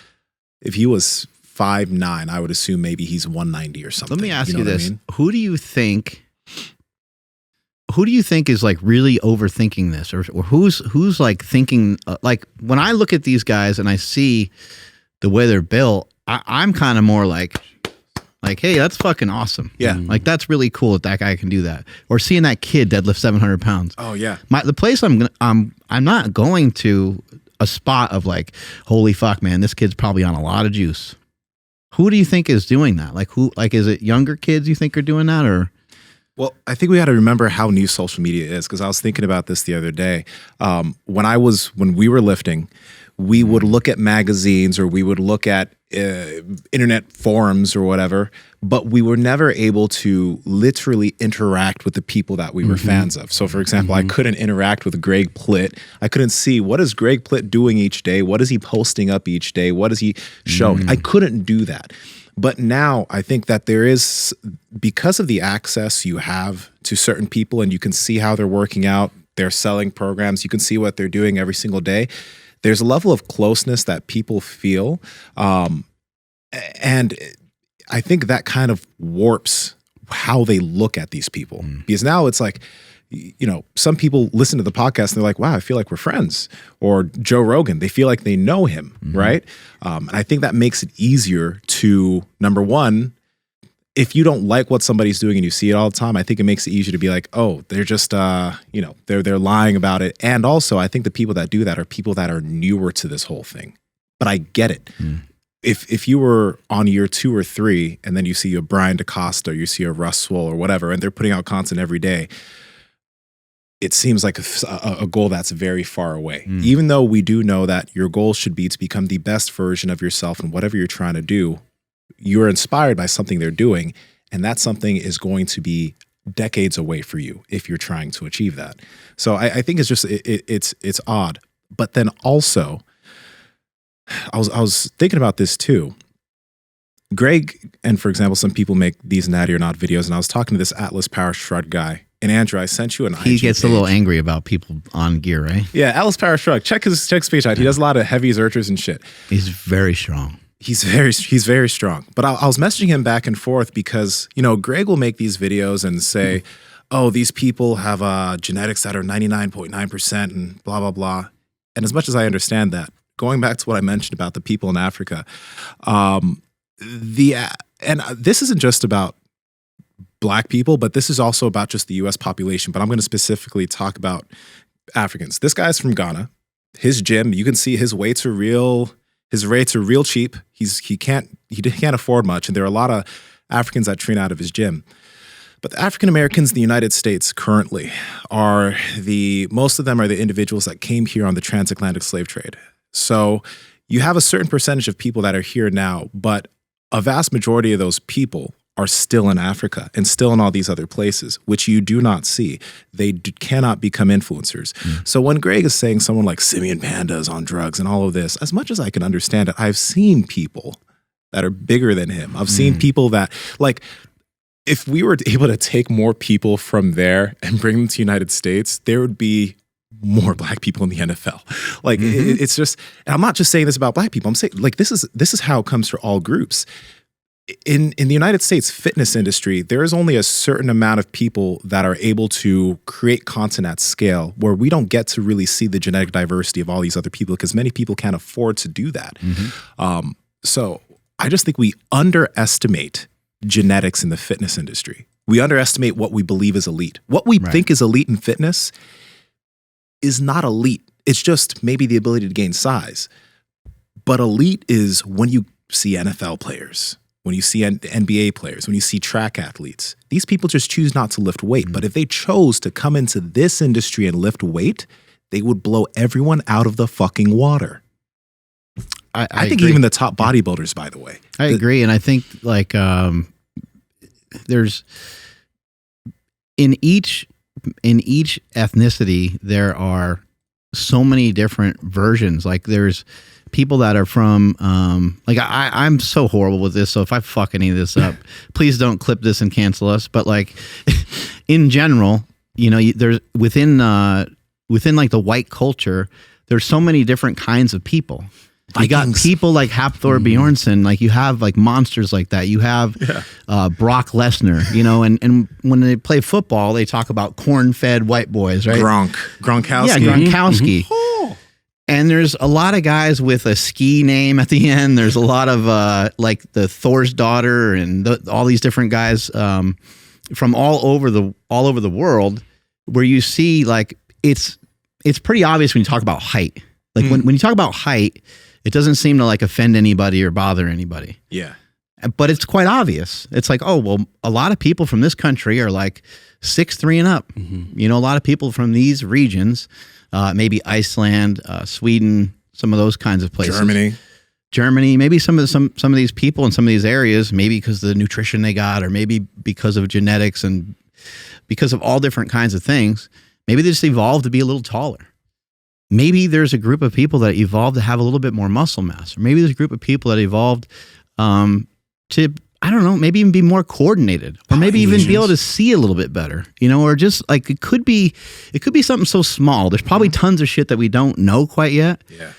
5'9", I would assume maybe he's 190 or something. Let me ask you this: Who do you think is like really overthinking this, or who's like thinking like when I look at these guys and I see the way they're built, I'm kind of more like, hey, that's fucking awesome. Yeah. Like, that's really cool that guy can do that. Or seeing that kid deadlift 700 pounds. Oh, yeah. The place I'm not going to a spot of like, holy fuck, man, this kid's probably on a lot of juice. Who do you think is doing that? Like, is it younger kids you think are doing that, or? Well, I think we got to remember how new social media is, because I was thinking about this the other day. When we were lifting, we would look at magazines, or we would look at internet forums or whatever, but we were never able to literally interact with the people that we were fans of. So, for example, I couldn't interact with Greg Plitt. I couldn't see, what is Greg Plitt doing each day? What is he posting up each day? What is he showing? I couldn't do that. But now I think that there is, because of the access you have to certain people, and you can see how they're working out, they're selling programs, you can see what they're doing every single day. There's a level of closeness that people feel. And I think that kind of warps how they look at these people. Because now it's like, some people listen to the podcast and they're like, wow, I feel like we're friends. Or Joe Rogan, they feel like they know him, right? And I think that makes it easier to, number one, if you don't like what somebody's doing and you see it all the time, I think it makes it easier to be like, oh, they're just, they're lying about it. And also, I think the people that do that are people that are newer to this whole thing. But I get it. If you were on year 2 or 3 and then you see a Brian DaCosta, you see a Russ Swole or whatever, and they're putting out content every day, it seems like a goal that's very far away. Even though we do know that your goal should be to become the best version of yourself and whatever you're trying to do, you're inspired by something they're doing, and that something is going to be decades away for you if you're trying to achieve that. So I think it's just, it's odd. But then also, I was thinking about this too. Greg, and for example, some people make these natty or not videos, and I was talking to this Atlas Power Shrug guy. And Andrew, I sent you an IG He gets page. a little angry about people on gear, right? Yeah, Atlas Power Shrug. Check his page out. He does a lot of heavy exerters and shit. He's very strong. He's very strong. But I was messaging him back and forth because, Greg will make these videos and say, oh, these people have genetics that are 99.9% and blah, blah, blah. And as much as I understand that, going back to what I mentioned about the people in Africa, and this isn't just about Black people, but this is also about just the U.S. population. But I'm going to specifically talk about Africans. This guy's from Ghana. His gym, you can see his weights are real. His rates are real cheap. He can't afford much, and there are a lot of Africans that train out of his gym. But the African Americans in the United States currently are most of them are the individuals that came here on the transatlantic slave trade. So you have a certain percentage of people that are here now, but a vast majority of those people are still in Africa and still in all these other places, which you do not see. They cannot become influencers. So when Greg is saying someone like Simeon Panda is on drugs and all of this, as much as I can understand it, I've seen people that are bigger than him. I've seen people that, like, if we were able to take more people from there and bring them to the United States, there would be more Black people in the NFL. Like, it's just, and I'm not just saying this about Black people. I'm saying, like, this is how it comes for all groups. In the United States fitness industry, there is only a certain amount of people that are able to create content at scale where we don't get to really see the genetic diversity of all these other people because many people can't afford to do that. So I just think we underestimate genetics in the fitness industry. We underestimate what we believe is elite. What we think is elite in fitness is not elite. It's just maybe the ability to gain size. But elite is when you see NFL players, when you see NBA players, when you see track athletes. These people just choose not to lift weight. But if they chose to come into this industry and lift weight, they would blow everyone out of the fucking water. I think agree. even the top bodybuilders, by the way. I agree. And I think like there's in each ethnicity, there are so many different versions. Like there's people that are from like I'm so horrible with this, so if I fuck any of this up, please don't clip this and cancel us. But like in general, there's within like the white culture, there's so many different kinds of people. You got people like Hafthor Bjornsson, like you have like monsters like that. You have Brock Lesnar, and when they play football, they talk about corn-fed white boys, right? Gronkowski. Yeah, Gronkowski. And there's a lot of guys with a ski name at the end. There's a lot of like the Thor's daughter and all these different guys from all over the world, where you see like it's pretty obvious when you talk about height. Like when you talk about height, it doesn't seem to like offend anybody or bother anybody. Yeah. But it's quite obvious. It's like, oh, well, a lot of people from this country are like 6'3" and up. A lot of people from these regions, maybe Iceland, Sweden, some of those kinds of places. Germany, maybe some of these people in some of these areas, maybe because of the nutrition they got, or maybe because of genetics and because of all different kinds of things, maybe they just evolved to be a little taller. Maybe there's a group of people that evolved to have a little bit more muscle mass. Or maybe there's a group of people that evolved to, I don't know, maybe even be more coordinated, or maybe even be able to see a little bit better, or just like it could be something so small. There's probably tons of shit that we don't know quite yet. Yeah.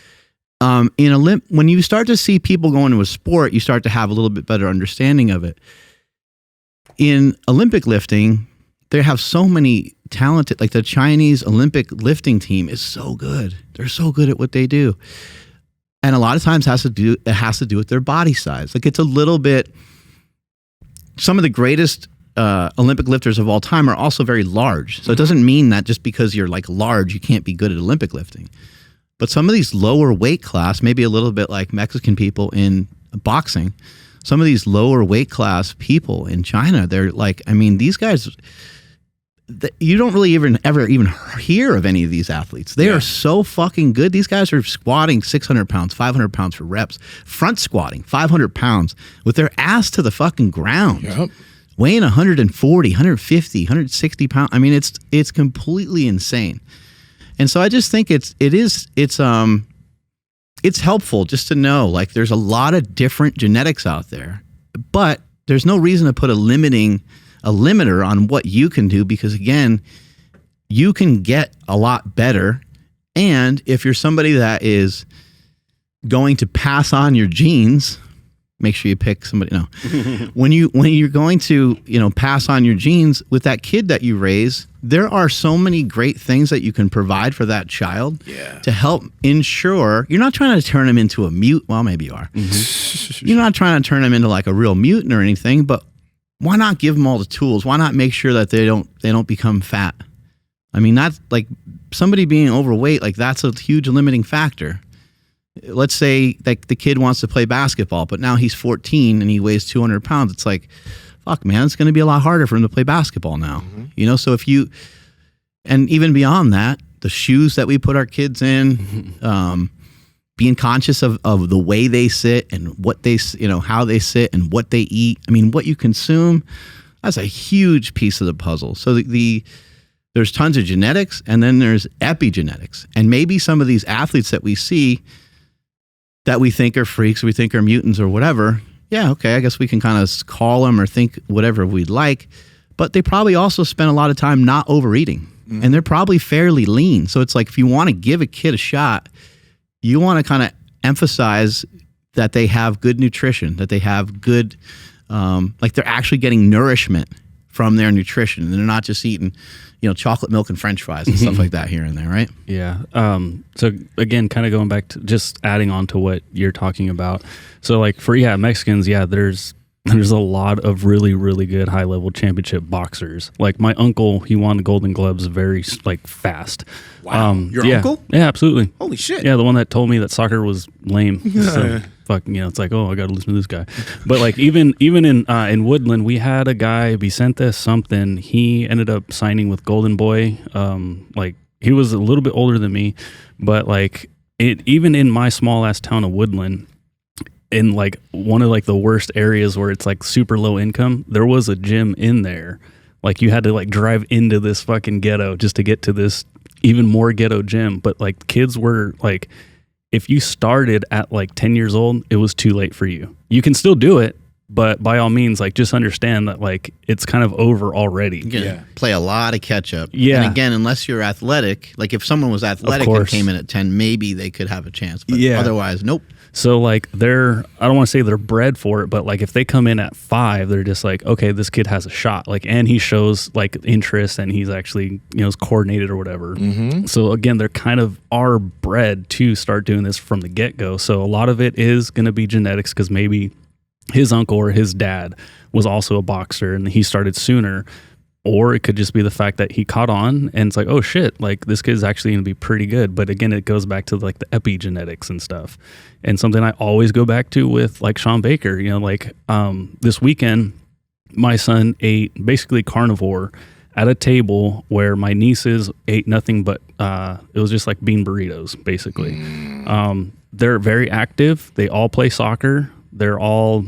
When you start to see people go into a sport, you start to have a little bit better understanding of it. in Olympic lifting, they have so many talented, like the Chinese Olympic lifting team is so good. They're so good at what they do. And a lot of times it has to do with their body size. Like it's a little bit, some of the greatest Olympic lifters of all time are also very large. So it doesn't mean that just because you're like large, you can't be good at Olympic lifting. But some of these lower weight class, maybe a little bit like Mexican people in boxing, some of these lower weight class people in China, they're like, I mean, these guys, you don't really ever hear of any of these athletes. They are so fucking good. These guys are squatting 600 pounds, 500 pounds for reps, front squatting 500 pounds with their ass to the fucking ground. Yep. Weighing 140, 150, 160 pounds. I mean, it's completely insane. And so I just think it's helpful just to know, like, there's a lot of different genetics out there, but there's no reason to put a limiter on what you can do, because again, you can get a lot better. And if you're somebody that is going to pass on your genes, make sure you pick somebody. No, when you're going to, pass on your genes with that kid that you raise, there are so many great things that you can provide for that child to help ensure you're not trying to turn him into a mute. Well, maybe you are. Mm-hmm. You're not trying to turn him into like a real mutant or anything, but why not give them all the tools? Why not make sure that they don't become fat? I mean, that's like somebody being overweight, like that's a huge limiting factor. Let's say like the kid wants to play basketball, but now he's 14 and he weighs 200 pounds. It's like, fuck, man, it's going to be a lot harder for him to play basketball now. Mm-hmm. So and even beyond that, the shoes that we put our kids in, being conscious of the way they sit and what they, how they sit and what they eat. I mean, what you consume, that's a huge piece of the puzzle. So there's tons of genetics, and then there's epigenetics. And maybe some of these athletes that we see that we think are freaks, we think are mutants or whatever, yeah, okay, I guess we can kind of call them or think whatever we'd like, but they probably also spend a lot of time not overeating, and they're probably fairly lean. So it's like, if you want to give a kid a shot, you want to kind of emphasize that they have good nutrition, that they have good, like they're actually getting nourishment from their nutrition, and they're not just eating, chocolate milk and French fries and stuff like that here and there, right? Yeah. So again, kind of going back to just adding on to what you're talking about. So like for Mexicans, there's a lot of really, really good high level championship boxers. Like my uncle, he won the Golden Gloves very like fast. Wow. Your uncle? Yeah, absolutely. Holy shit. Yeah, the one that told me that soccer was lame. So fuck, it's like, oh, I got to listen to this guy. But like even in Woodland, we had a guy, Vicente something. He ended up signing with Golden Boy. Like he was a little bit older than me, but like even in my small ass town of Woodland, in like one of like the worst areas where it's like super low income, there was a gym in there. Like you had to like drive into this fucking ghetto just to get to this even more ghetto gym. But like kids were like, if you started at like 10 years old, it was too late for you. You can still do it, but by all means, like just understand that like it's kind of over already. Play a lot of catch up. Yeah. And again, unless you're athletic, like if someone was athletic and came in at 10, maybe they could have a chance. But otherwise, nope. So like I don't want to say they're bred for it, but like if they come in at 5, they're just like, okay, this kid has a shot. Like, and he shows like interest and he's actually, is coordinated or whatever. Mm-hmm. So again, they're kind of are bred to start doing this from the get-go. So a lot of it is going to be genetics, because maybe his uncle or his dad was also a boxer and he started sooner. Or it could just be the fact that he caught on and it's like, oh shit, like this kid's actually going to be pretty good. But again, it goes back to like the epigenetics and stuff. And something I always go back to with like Sean Baker, this weekend, my son ate basically carnivore at a table where my nieces ate nothing but, it was just like bean burritos, basically. They're very active. They all play soccer. They're all...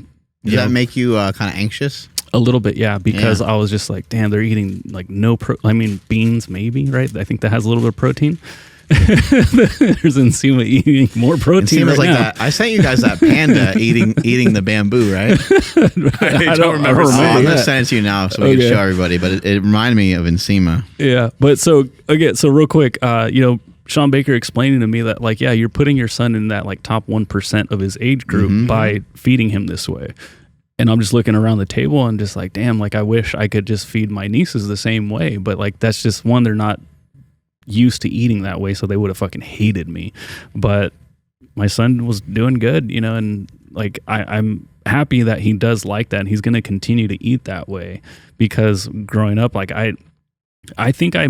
Does that make you kind of anxious? A little bit, yeah, because I was just like, damn, they're eating like beans maybe, right? I think that has a little bit of protein. There's Nsima eating more protein right like now. That. I sent you guys that panda eating the bamboo, right? I don't remember. I'm going to send it to you now so we can show everybody, but it reminded me of Nsima. Yeah, but so real quick, Sean Baker explaining to me that like, you're putting your son in that like top 1% of his age group by feeding him this way. And I'm just looking around the table and just like, damn, like I wish I could just feed my nieces the same way. But like, that's just one, they're not used to eating that way. So they would have fucking hated me. But my son was doing good, you know, and like, I'm happy that he does like that. And he's going to continue to eat that way, because growing up, like I think I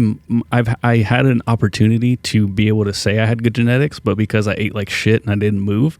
had an opportunity to be able to say I had good genetics, but because I ate like shit and I didn't move,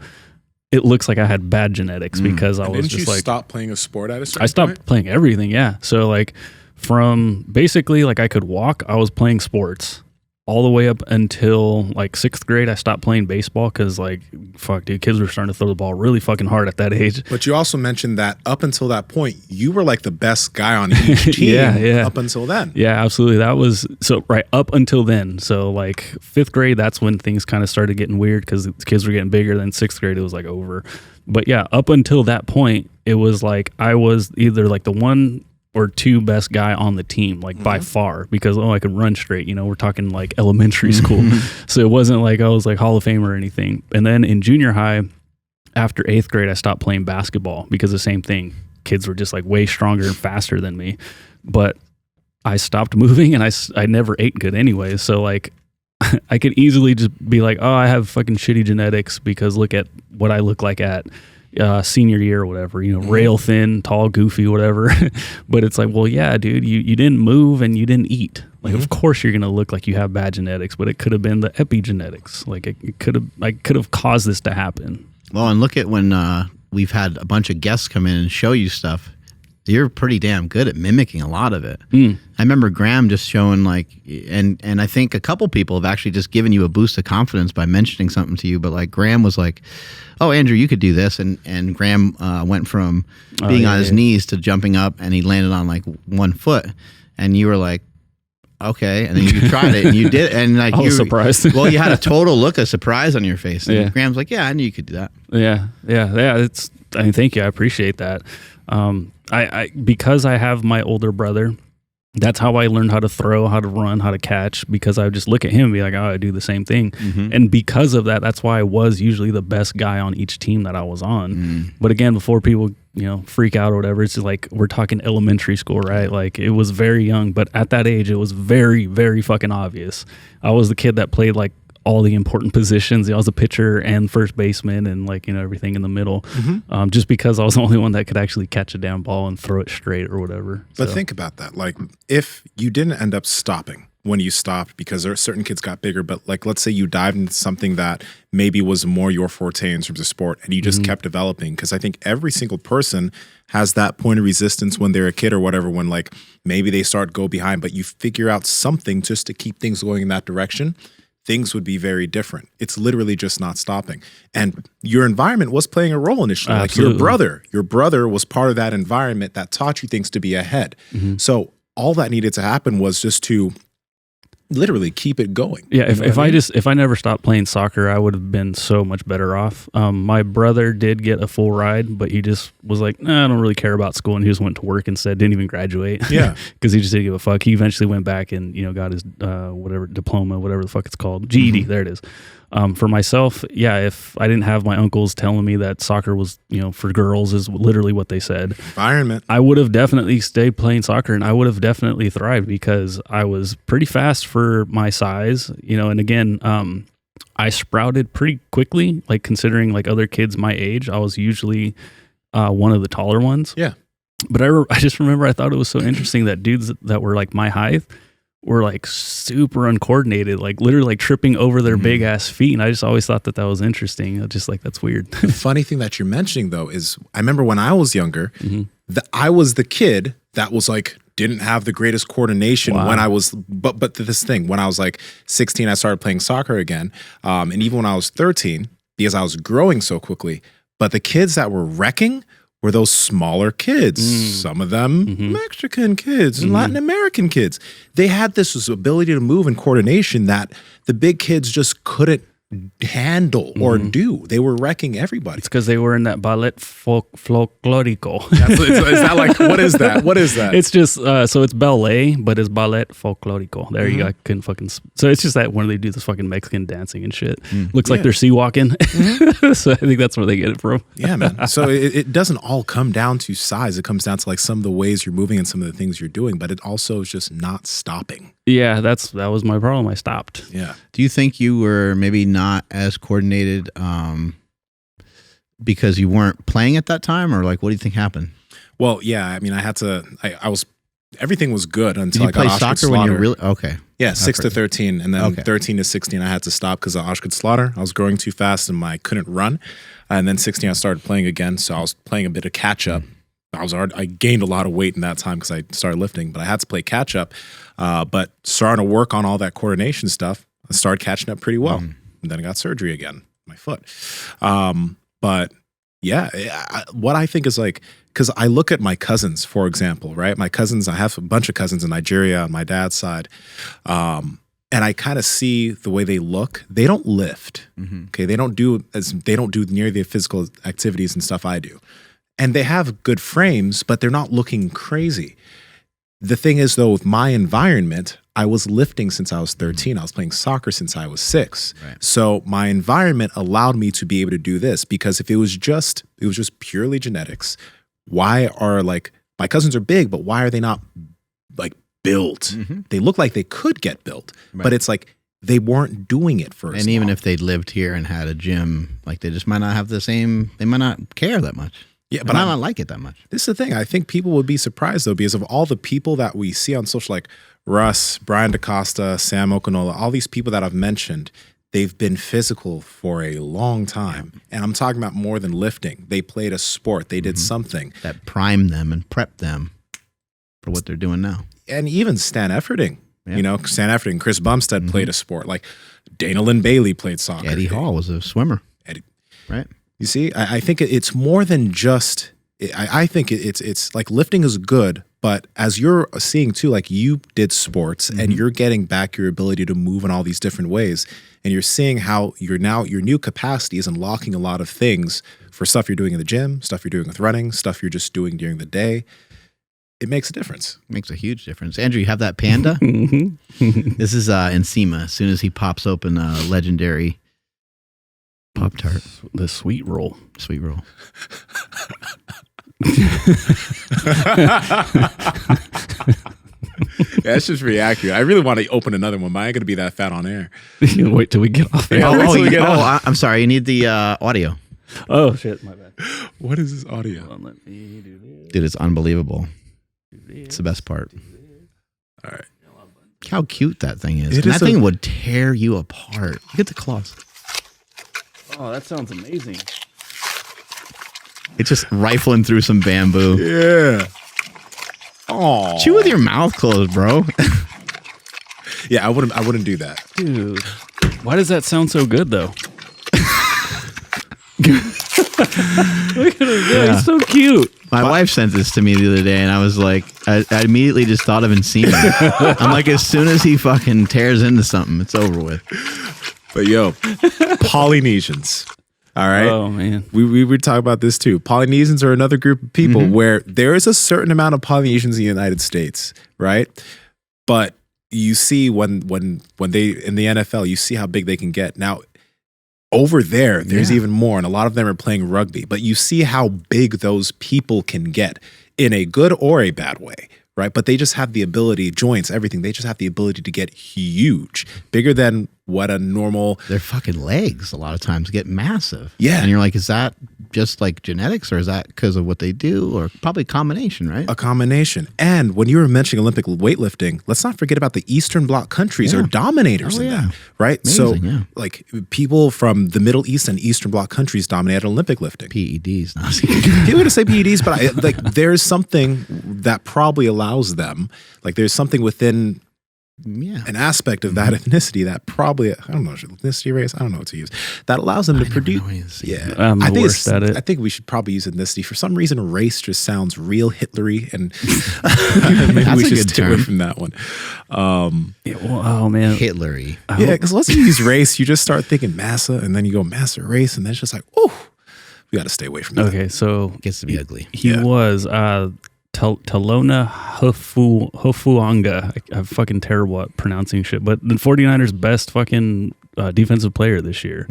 it looks like I had bad genetics because I was just like, stop playing a sport at a certain I stopped point? playing everything. Yeah. So like from basically like I could walk, I was playing sports all the way up until like 6th grade. I stopped playing baseball because like, fuck, dude, kids were starting to throw the ball really fucking hard at that age. But you also mentioned that up until that point, you were like the best guy on each team Yeah. up until then. Yeah, absolutely. That was so right up until then. So like 5th grade, that's when things kind of started getting weird because the kids were getting bigger. Then 6th grade, it was like over. But yeah, up until that point, it was like I was either like the 1 or 2 best guy on the team, like by far, because I could run straight. You know, we're talking like elementary school. So it wasn't like I was like Hall of Fame or anything. And then in junior high, after 8th grade, I stopped playing basketball because the same thing. Kids were just like way stronger and faster than me. But I stopped moving and I never ate good anyway. So like I could easily just be like, oh, I have fucking shitty genetics because look at what I look like at senior year or whatever, you know, rail thin, tall, goofy, whatever. But it's like, well, yeah, dude, you didn't move and you didn't eat. Like, of course you're going to look like you have bad genetics, but it could have been the epigenetics. Like I could have caused this to happen. Well, and look at when we've had a bunch of guests come in and show you stuff. You're pretty damn good at mimicking a lot of it. I remember Graham just showing like, and I think a couple people have actually just given you a boost of confidence by mentioning something to you. But like Graham was like, "Oh, Andrew, you could do this," and Graham went from being on his knees to jumping up, and he landed on like 1 foot, and you were like, "Okay," and then you tried it and you did, and like I was surprised. Well, you had a total look of surprise on your face. And Yeah. Graham's like, "Yeah, I knew you could do that." Yeah. I mean, thank you. I appreciate that. I because I have my older brother, that's how I learned how to throw, how to run, how to catch, because I would just look at him and be like, oh, I do the same thing. And because of that, that's why I was usually the best guy on each team that I was on. But again, before people, you know, freak out or whatever, it's just like, we're talking elementary school, right? Like it was very young, but at that age, it was very, very fucking obvious. I was the kid that played like all the important positions. I was a pitcher and first baseman and like, you know, everything in the middle. Just because I was the only one that could actually catch a damn ball and throw it straight or whatever. But think about that. Like if you didn't end up stopping when you stopped, because there are certain kids got bigger, but like, let's say you dived into something that maybe was more your forte in terms of sport and you just kept developing. Cause I think every single person has that point of resistance when they're a kid or whatever, when like maybe they start go behind, but you figure out something just to keep things going in that direction. Things would be very different. It's literally just not stopping. And your environment was playing a role initially. Absolutely. Like your brother was part of that environment that taught you things to be ahead. So all that needed to happen was just to literally keep it going. Yeah, if I never stopped playing soccer, I would have been so much better off. My brother did get a full ride, but he just was like, nah, I don't really care about school, and he just went to work instead. Didn't even graduate. Yeah, because he just didn't give a fuck. He eventually went back and, you know, got his whatever diploma, whatever the fuck it's called, GED. There it is. For myself, yeah, if I didn't have my uncles telling me that soccer was, you know, for girls is literally what they said. Environment. I would have definitely stayed playing soccer and I would have definitely thrived because I was pretty fast for my size, you know, and again, I sprouted pretty quickly, like considering like other kids my age, I was usually one of the taller ones. Yeah. But I just remember I thought it was so interesting that dudes that were like my height were like super uncoordinated, like literally like tripping over their big ass feet. And I just always thought that was interesting. I just like, that's weird. The funny thing that you're mentioning though is I remember when I was younger, I was the kid that was like, didn't have the greatest coordination when I was, but this thing, when I was like 16, I started playing soccer again. And even when I was 13, because I was growing so quickly, but the kids that were wrecking were those smaller kids, some of them Mexican kids and Latin American kids. They had this ability to move and coordination that the big kids just couldn't handle or do. They were wrecking everybody. It's because they were in that ballet folklorico. Is that like, what is that? What is that? It's just, so it's ballet, but it's ballet folklorico. There you go. I couldn't fucking, so it's just that when they do this fucking Mexican dancing and shit. Looks like they're sea walking. So I think that's where they get it from. Yeah, man. So it doesn't all come down to size. It comes down to like some of the ways you're moving and some of the things you're doing, but it also is just not stopping. Yeah, that was my problem. I stopped. Yeah. Do you think you were maybe not as coordinated because you weren't playing at that time, or like what do you think happened? Well, yeah, I mean, I had to. I was. Everything was good until I Did you got play Oshkosh soccer when you Slaughter. were really okay? Yeah, 6 to 13, and then Okay. 13 to 16, I had to stop because of Oshkosh Slaughter. I was growing too fast and I couldn't run. And then 16, I started playing again, so I was playing a bit of catch up. I gained a lot of weight in that time because I started lifting, but I had to play catch up. But starting to work on all that coordination stuff, I started catching up pretty well. And then I got surgery again, my foot. But yeah, what I think is like, because I look at my cousins, for example, right? My cousins, I have a bunch of cousins in Nigeria on my dad's side. And I kind of see the way they look. They don't lift. Okay. They don't do near the physical activities and stuff I do. And they have good frames, but they're not looking crazy. The thing is, though, with my environment, I was lifting since I was 13. I was playing soccer since I was 6. Right. So my environment allowed me to be able to do this, because if it was just purely genetics, why are like my cousins are big, but why are they not like built? They look like they could get built, but it's like they weren't doing it for as And even long. if they lived here and had a gym, like they just might not have the same. They might not care that much. Yeah, But but I don't like it that much. this is the thing. I think people would be surprised, though, because of all the people that we see on social, like Russ, Brian DaCosta, Sam Okinola, all these people that I've mentioned, they've been physical for a long time. And I'm talking about more than lifting. They played a sport. They did something. That primed them and prepped them for what they're doing now. And even Stan Efferding. Yeah. You know, Stan Efferding, Chris Bumstead played a sport. Like Dana Lynn Bailey played soccer. Eddie Hall was a swimmer, Eddie. right? You see, I think it's more than just. I think it's like lifting is good, but as you're seeing too, like you did sports and you're getting back your ability to move in all these different ways, and you're seeing how your new capacity is unlocking a lot of things for stuff you're doing in the gym, stuff you're doing with running, stuff you're just doing during the day. It makes a difference. Makes a huge difference. Andrew, you have that Panda? This is Nsima. As soon as he pops open a legendary Pop-Tart. The sweet roll. Sweet roll. That's just very accurate. I really want to open another one, but I ain't going to be that fat on air. Wait till we get off air. I'm sorry. You need the audio. Oh, shit. My bad. What is this audio? Hold on, let me do this. Dude, it's unbelievable. It's the best part. All right. Look how cute that thing is. It And is that thing would tear you apart. Look at the claws. Oh, that sounds amazing. It's just rifling through some bamboo. Yeah. Oh. Chew with your mouth closed, bro. Yeah, I wouldn't do that. Dude, why does that sound so good, though? Look at him. Yeah. He's so cute. My wife sent this to me the other day, and I was like, I immediately just thought of Nsima. I'm like, as soon as he fucking tears into something, it's over with. But yo, Polynesians. All right. Oh, man. We would talk about this too. Polynesians are another group of people where there is a certain amount of Polynesians in the United States, right? But you see when they in the NFL, you see how big they can get. Now, over there's even more, and a lot of them are playing rugby. But you see how big those people can get in a good or a bad way, right? But they just have the ability, joints, everything. They just have the ability to get huge, bigger than what a normal. Their fucking legs a lot of times get massive. Yeah. And you're like, is that just like genetics, or is that because of what they do, or probably a combination, right? A combination. And when you were mentioning Olympic weightlifting, let's not forget about the Eastern Bloc countries are dominators in that, right? Amazing, like people from the Middle East and Eastern Bloc countries dominated Olympic lifting. PEDs. No. People would say PEDs, but there's something that probably allows them, like there's something within an aspect of that ethnicity that probably, I don't know, ethnicity, race, I don't know what to use, that allows them to produce. Yeah. I'm the worst at it. I think we should probably use ethnicity. For some reason, race just sounds real Hitlery, and maybe we should stay away from that one. Oh, man. Hitlery. Yeah, because once you use race, you just start thinking massa, and then you go massa race, and then it's just like, oh, we got to stay away from that. Okay, so It gets to be ugly. he was Talona Hofuanga. I'm fucking terrible at pronouncing shit, but the 49ers' best fucking defensive player this year.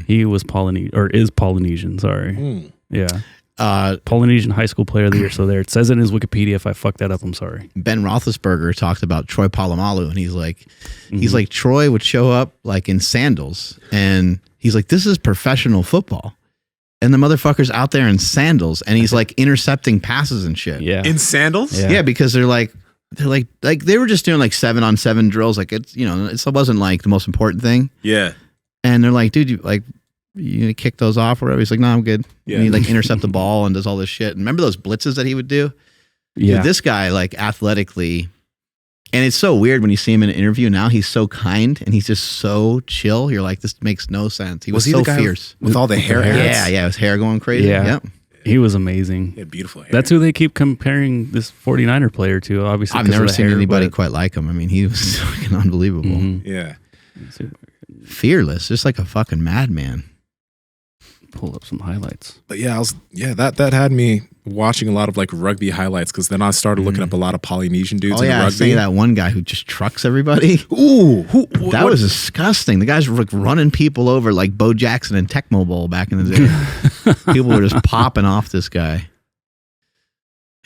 He was Polynesian, sorry. Yeah. Polynesian high school player of the year. So there, it says it in his Wikipedia. If I fuck that up, I'm sorry. Ben Roethlisberger talked about Troy Polamalu, and he's like, Troy would show up like in sandals, and he's like, this is professional football. And the motherfucker's out there in sandals, and he's like intercepting passes and shit. Yeah. In sandals? Yeah, because they're like they were just doing like 7-on-7 drills. Like it wasn't like the most important thing. Yeah. And they're like, dude, you need to kick those off or whatever. He's like, no, I'm good. Yeah. And he like intercept the ball and does all this shit. And remember those blitzes that he would do? Yeah. Dude, this guy like athletically, and it's so weird when you see him in an interview now. He's so kind and he's just so chill. You're like, this makes no sense. He was so the guy fierce with all the hair? Yeah, his hair going crazy. Yeah. Yep. He was amazing. He had beautiful hair. That's who they keep comparing this 49er player to, obviously. I've never seen anybody quite like him. I mean, he was fucking unbelievable. Yeah. Fearless, just like a fucking madman. Pull up some highlights. But yeah, that had me watching a lot of like rugby highlights, because then I started looking up a lot of Polynesian dudes in I rugby. see that one guy who just trucks everybody. Ooh, that was disgusting. The guys were like running people over like Bo Jackson and Tecmo Bowl back in the day. People were just popping off this guy.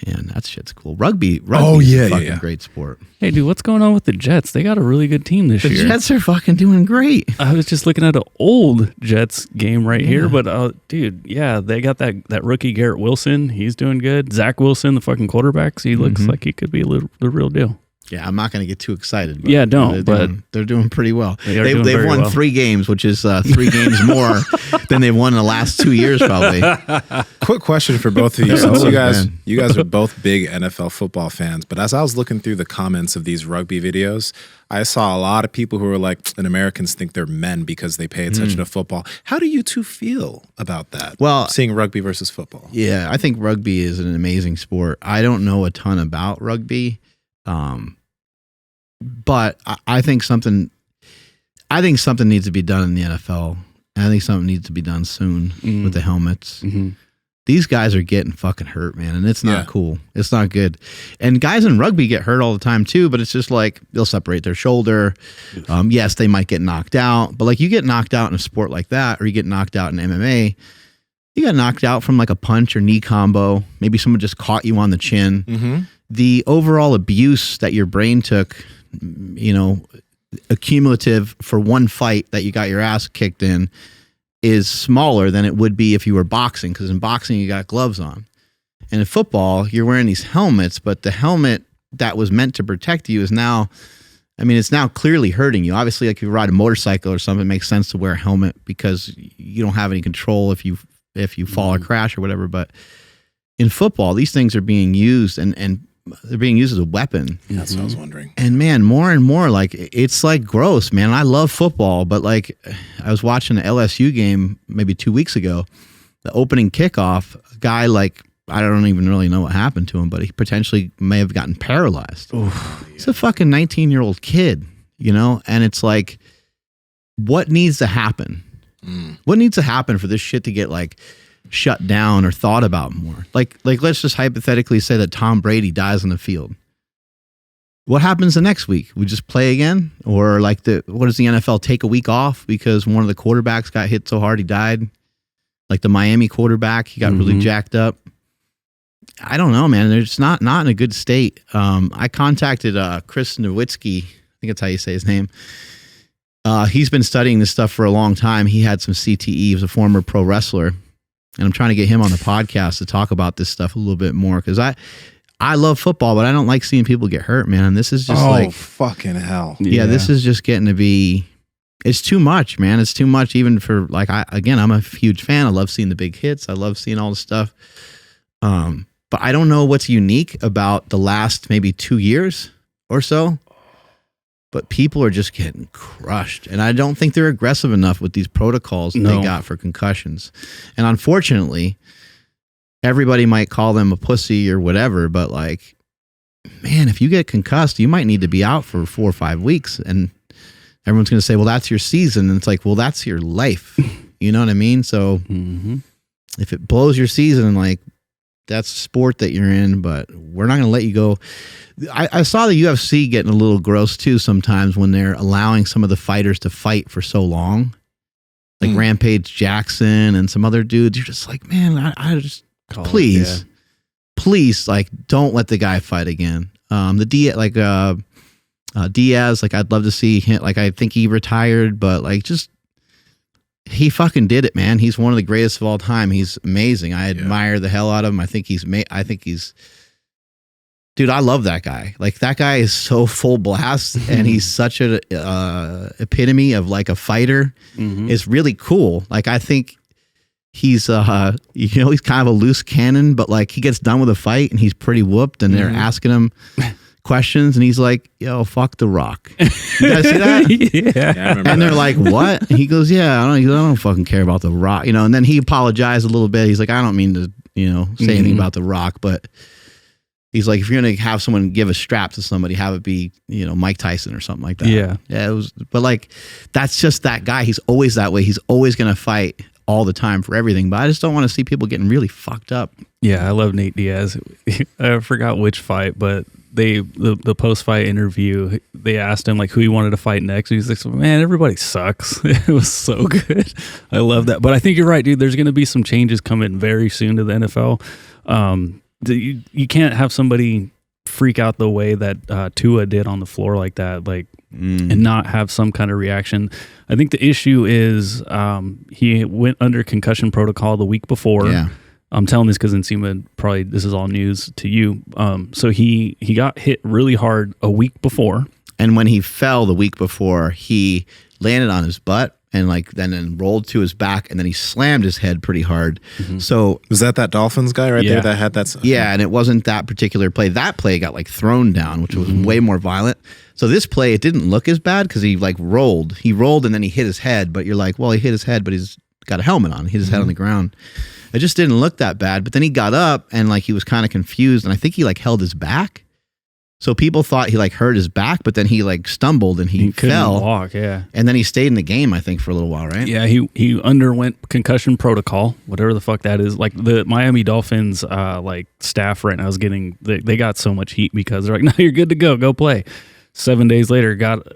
Man, that shit's cool. Rugby is a fucking great sport. Hey, dude, what's going on with the Jets? They got a really good team this year. The Jets are fucking doing great. I was just looking at an old Jets game right here, but dude, yeah, they got that rookie Garrett Wilson. He's doing good. Zach Wilson, the fucking quarterbacks, he looks like he could be the real deal. Yeah, I'm not going to get too excited. But yeah, don't. They're doing pretty well. They've won 3 games, which is 3 games more than they've won in the last 2 years, probably. Quick question for both of you, since you guys are both big NFL football fans. But as I was looking through the comments of these rugby videos, I saw a lot of people who were like, and Americans think they're men because they pay attention to football. How do you two feel about that? Well, seeing rugby versus football. Yeah, I think rugby is an amazing sport. I don't know a ton about rugby. But I think something needs to be done in the NFL. I think something needs to be done soon with the helmets. These guys are getting fucking hurt, man, and it's not cool. It's not good. And guys in rugby get hurt all the time too, but it's just like they'll separate their shoulder. Yes, they might get knocked out, but like you get knocked out in a sport like that, or you get knocked out in MMA, you got knocked out from like a punch or knee combo. Maybe someone just caught you on the chin. The overall abuse that your brain took, accumulative for one fight that you got your ass kicked in, is smaller than it would be if you were boxing, because in boxing you got gloves on. And in football, you're wearing these helmets, but the helmet that was meant to protect you is now, it's now clearly hurting you. Obviously, like if you ride a motorcycle or something, it makes sense to wear a helmet because you don't have any control if you fall or crash or whatever. But in football, these things are being used and they're being used as a weapon. Yeah, that's what I was wondering. And man, more and more, like it's like gross, man. I love football, but like I was watching the LSU game maybe 2 weeks ago, the opening kickoff, a guy like, I don't even really know what happened to him, but he potentially may have gotten paralyzed. It's a fucking 19-year-old kid, and it's like, what needs to happen? What needs to happen for this shit to get like shut down or thought about more? Like let's just hypothetically say that Tom Brady dies on the field. What happens the next week? We just play again? Or like what does the NFL take a week off because one of the quarterbacks got hit so hard he died? Like the Miami quarterback, he got really jacked up. I don't know, man. They're just not in a good state. I contacted Chris Nowitzki. I think that's how you say his name. He's been studying this stuff for a long time. He had some CTE. He was a former pro wrestler. And I'm trying to get him on the podcast to talk about this stuff a little bit more, because I love football, but I don't like seeing people get hurt, man. And this is just fucking hell. Yeah, this is just getting to be, it's too much, man. It's too much even for like, I'm a huge fan. I love seeing the big hits. I love seeing all the stuff. But I don't know what's unique about the last maybe 2 years or so. but people are just getting crushed. And I don't think they're aggressive enough with these protocols that they got for concussions. And unfortunately, everybody might call them a pussy or whatever, but like, man, if you get concussed, you might need to be out for 4 or 5 weeks. And everyone's going to say, well, that's your season. And it's like, well, that's your life. You know what I mean? So if it blows your season, like, that's a sport that you're in, but we're not going to let you go. I saw the UFC getting a little gross too sometimes when they're allowing some of the fighters to fight for so long. Like Rampage Jackson and some other dudes. You're just like, man, I just, please, like, don't let the guy fight again. Diaz, like, I'd love to see him. Like, I think he retired, but like, just, he fucking did it, man. He's one of the greatest of all time. He's amazing. I admire the hell out of him. I think he's, dude, I love that guy. Like, that guy is so full blast, and he's such an epitome of like a fighter. It's really cool. Like, I think he's, he's kind of a loose cannon, but like, he gets done with a fight and he's pretty whooped, and they're asking him questions, and he's like, yo, fuck The Rock. You guys see that? Yeah, and they're like, what? And he goes, yeah, I don't fucking care about The Rock. And then he apologized a little bit. He's like, I don't mean to, say anything about The Rock, but he's like, if you're going to have someone give a strap to somebody, have it be, Mike Tyson or something like that. Yeah, it was, but like, that's just that guy. He's always that way. He's always going to fight all the time for everything, but I just don't want to see people getting really fucked up. Yeah, I love Nate Diaz. I forgot which fight, but the post-fight interview, they asked him like who he wanted to fight next. He's like, man, everybody sucks. It was so good. I love that. But I think you're right, dude. There's going to be some changes coming very soon to the NFL. You can't have somebody freak out the way that Tua did on the floor like that, like, and not have some kind of reaction. I think the issue is he went under concussion protocol the week before. Yeah. I'm telling this because Nsima, probably this is all news to you. So he got hit really hard a week before. And when he fell the week before, he landed on his butt and like then rolled to his back, and then he slammed his head pretty hard. So was that Dolphins guy right there that had that? Yeah, and it wasn't that particular play. That play got like thrown down, which was way more violent. So this play, it didn't look as bad because he like rolled. He rolled and then he hit his head, but you're like, well, he hit his head, but he's got a helmet on. He hit his head on the ground. It just didn't look that bad. But then he got up and like he was kind of confused, and I think he like held his back. So people thought he like hurt his back, but then he like stumbled and he fell. Couldn't walk, yeah. And then he stayed in the game, I think, for a little while, right? Yeah, he underwent concussion protocol, whatever the fuck that is. Like the Miami Dolphins like staff right now is getting, they got so much heat because they're like, no, you're good to go play. 7 days later, got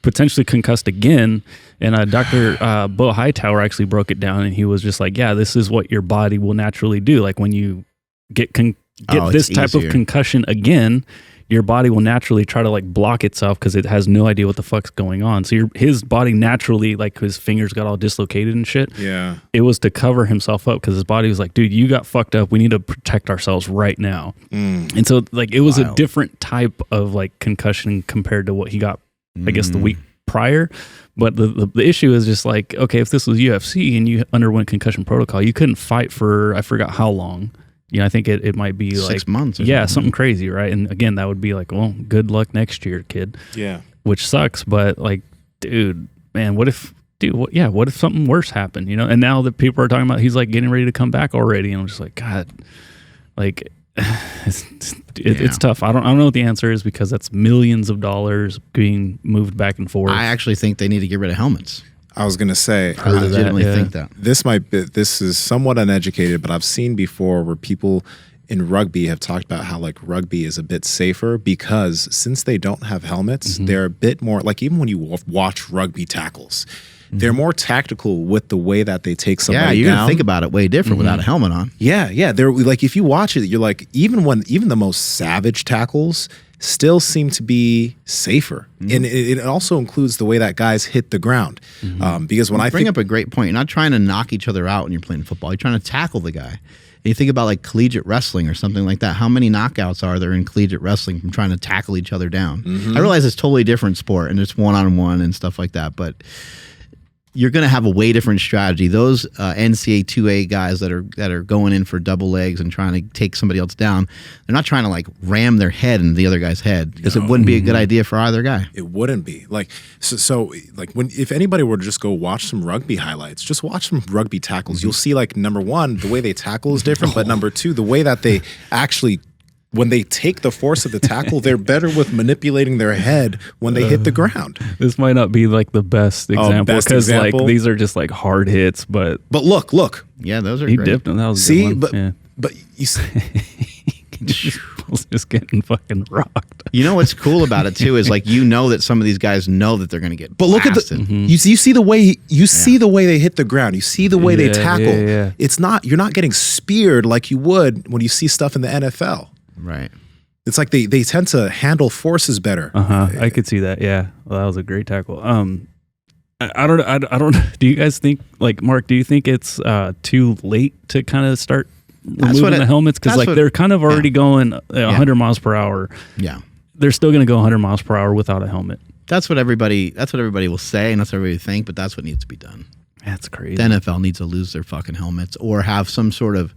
potentially concussed again. And Dr. Bo Hightower actually broke it down, and he was just like, yeah, this is what your body will naturally do. Like when you get this type of concussion again, your body will naturally try to like block itself because it has no idea what the fuck's going on. So his body naturally, like his fingers got all dislocated and shit. Yeah. It was to cover himself up because his body was like, dude, you got fucked up. We need to protect ourselves right now. And so like it was a different type of like concussion compared to what he got, I guess, the week prior. But the issue is just like, okay, if this was UFC and you underwent concussion protocol, you couldn't fight for, I forgot how long. I think it might be 6 months. Yeah, something crazy, right? And again, that would be like, well, good luck next year, kid. Yeah. Which sucks, but like, dude, man, what if something worse happened, And now that people are talking about he's like getting ready to come back already, and I'm just like, God, like it's tough. I don't know what the answer is because that's millions of dollars being moved back and forth. I actually think they need to get rid of helmets. I was going to say, I legitimately think that. This is somewhat uneducated, but I've seen before where people in rugby have talked about how like rugby is a bit safer because since they don't have helmets, they're a bit more like, even when you watch rugby tackles, they're more tactical with the way that they take somebody down. Yeah, you're going to think about it way different without a helmet on. Yeah. They're like, if you watch it, you're like, even the most savage tackles still seem to be safer. And it also includes the way that guys hit the ground. Because when I bring up a great point, you're not trying to knock each other out when you're playing football. You're trying to tackle the guy. And you think about like collegiate wrestling or something like that. How many knockouts are there in collegiate wrestling from trying to tackle each other down? I realize it's a totally different sport and it's one-on-one and stuff like that. But you're going to have a way different strategy. Those NCAA 2A guys that are going in for double legs and trying to take somebody else down, they're not trying to like ram their head into the other guy's head, because it wouldn't be a good idea for either guy. It wouldn't be. Like so like if anybody were to just go watch some rugby highlights, just watch some rugby tackles, you'll see like number one, the way they tackle is different, but number two, the way that they actually, when they take the force of the tackle, they're better with manipulating their head when they hit the ground. This might not be like the best example, because like these are just like hard hits, but look. Yeah, those are he great. dipped them. That was a See, good one. but you see, just getting fucking rocked. You know what's cool about it too is like, you know that some of these guys know that they're going to get but look at the you see the way see the way they hit the ground. You see the way they tackle. Yeah. It's not, you're not getting speared like you would when you see stuff in the NFL. Right. It's like they tend to handle forces better. I could see that. Yeah. Well, that was a great tackle. I don't. Do you guys think, like, Mark? Do you think it's too late to kind of start removing the helmets? Because like they're kind of already going 100 miles per hour. Yeah. They're still going to go 100 miles per hour without a helmet. That's what everybody will say, and that's what everybody think. But that's what needs to be done. That's crazy. The NFL needs to lose their fucking helmets, or have some sort of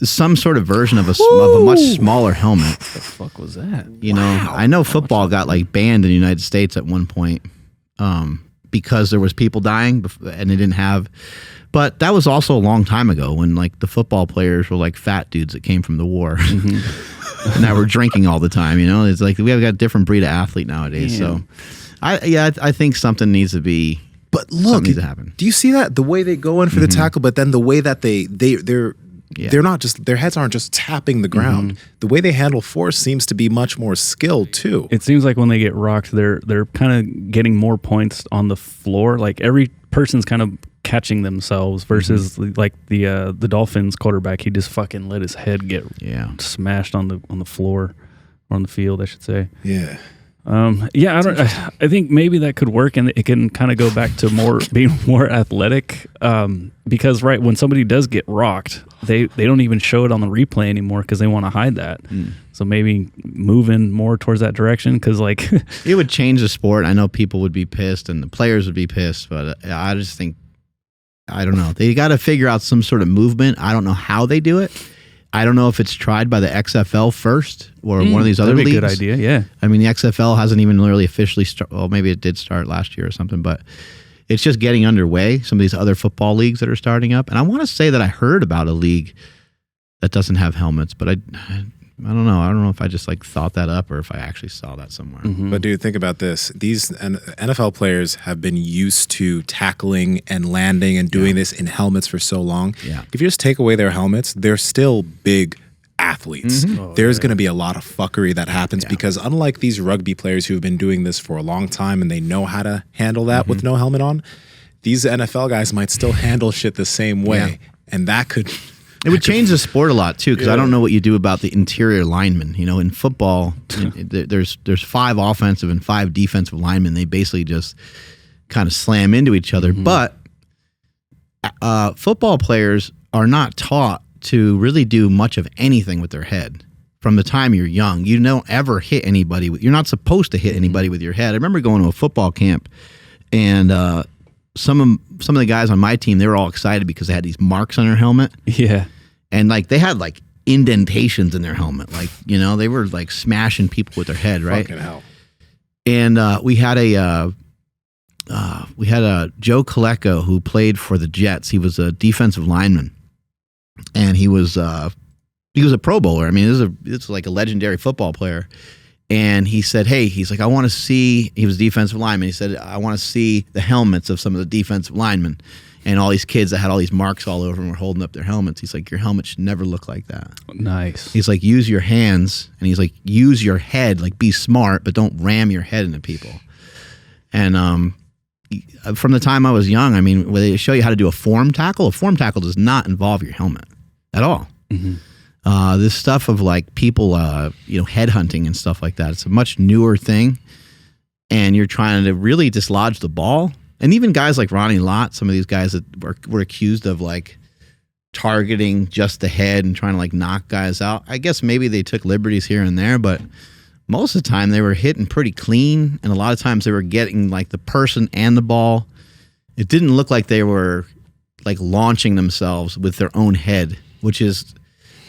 version of a much smaller helmet. What the fuck was that? You know, I know football got like banned in the United States at one point because there was people dying and they didn't have. But that was also a long time ago, when like the football players were like fat dudes that came from the war. And now we're drinking all the time. You know, it's like we have got a different breed of athlete nowadays. Damn. So I think something needs to be. But look, needs to happen. Do you see that, the way they go in for the tackle, but then the way that they're not just, their heads aren't just tapping the ground. The way they handle force seems to be much more skilled too. It seems like when they get rocked, they're kind of getting more points on the floor. Like every person's kind of catching themselves versus like the Dolphins quarterback. He just fucking let his head get smashed on the floor, or on the field, I should say. Yeah. I think maybe that could work, and it can kind of go back to being more athletic. Because when somebody does get rocked, they don't even show it on the replay anymore because they want to hide that. So maybe moving more towards that direction, because like it would change the sport. I know people would be pissed and the players would be pissed, but I just think, I don't know. They got to figure out some sort of movement. I don't know how they do it. I don't know if it's tried by the XFL first or one of these other leagues. That'd be a good idea, yeah. I mean, the XFL hasn't even really officially started. Well, maybe it did start last year or something, but it's just getting underway. Some of these other football leagues that are starting up. And I want to say that I heard about a league that doesn't have helmets, but I don't know. I don't know if I just like thought that up or if I actually saw that somewhere. But dude, think about this. These NFL players have been used to tackling and landing and doing this in helmets for so long. Yeah. If you just take away their helmets, they're still big athletes. There's going to be a lot of fuckery that happens because unlike these rugby players who've been doing this for a long time and they know how to handle that with no helmet on, these NFL guys might still handle shit the same way. And that could... It would change the sport a lot too, because I don't know what you do about the interior linemen. You know, in football, there's 5 offensive and 5 defensive linemen. They basically just kind of slam into each other. But football players are not taught to really do much of anything with their head from the time you're young. You don't ever hit anybody. You're not supposed to hit anybody with your head. I remember going to a football camp, and some of the guys on my team, they were all excited because they had these marks on their helmet. Yeah. And like they had like indentations in their helmet. Like, you know, they were like smashing people with their head, right? Fucking hell. And we had a Joe Colecco who played for the Jets. He was a defensive lineman. And he was a Pro Bowler. I mean, it's like a legendary football player. And he said, hey, he's like, I want to see, he was a defensive lineman. He said, I want to see the helmets of some of the defensive linemen. And all these kids that had all these marks all over them were holding up their helmets. He's like, your helmet should never look like that. Nice. He's like, use your hands. And he's like, use your head, like be smart, but don't ram your head into people. And from the time I was young, I mean, when they show you how to do a form tackle does not involve your helmet at all. This stuff of like people, headhunting and stuff like that. It's a much newer thing, and you're trying to really dislodge the ball. And even guys like Ronnie Lott, some of these guys that were accused of like targeting just the head and trying to like knock guys out. I guess maybe they took liberties here and there, but most of the time they were hitting pretty clean, and a lot of times they were getting like the person and the ball. It didn't look like they were like launching themselves with their own head, which is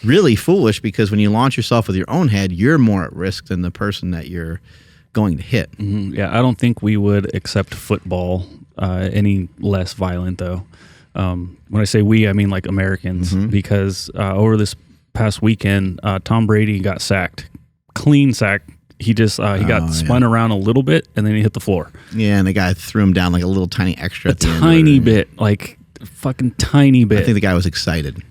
really foolish because when you launch yourself with your own head, you're more at risk than the person that you're going to hit. Mm-hmm. Yeah, I don't think we would accept football any less violent, though. When I say we, I mean like Americans, because over this past weekend, Tom Brady got sacked, clean sack. He just he got spun around a little bit and then he hit the floor. Yeah, and the guy threw him down like a little tiny extra. A tiny bit, like fucking tiny bit. I think the guy was excited.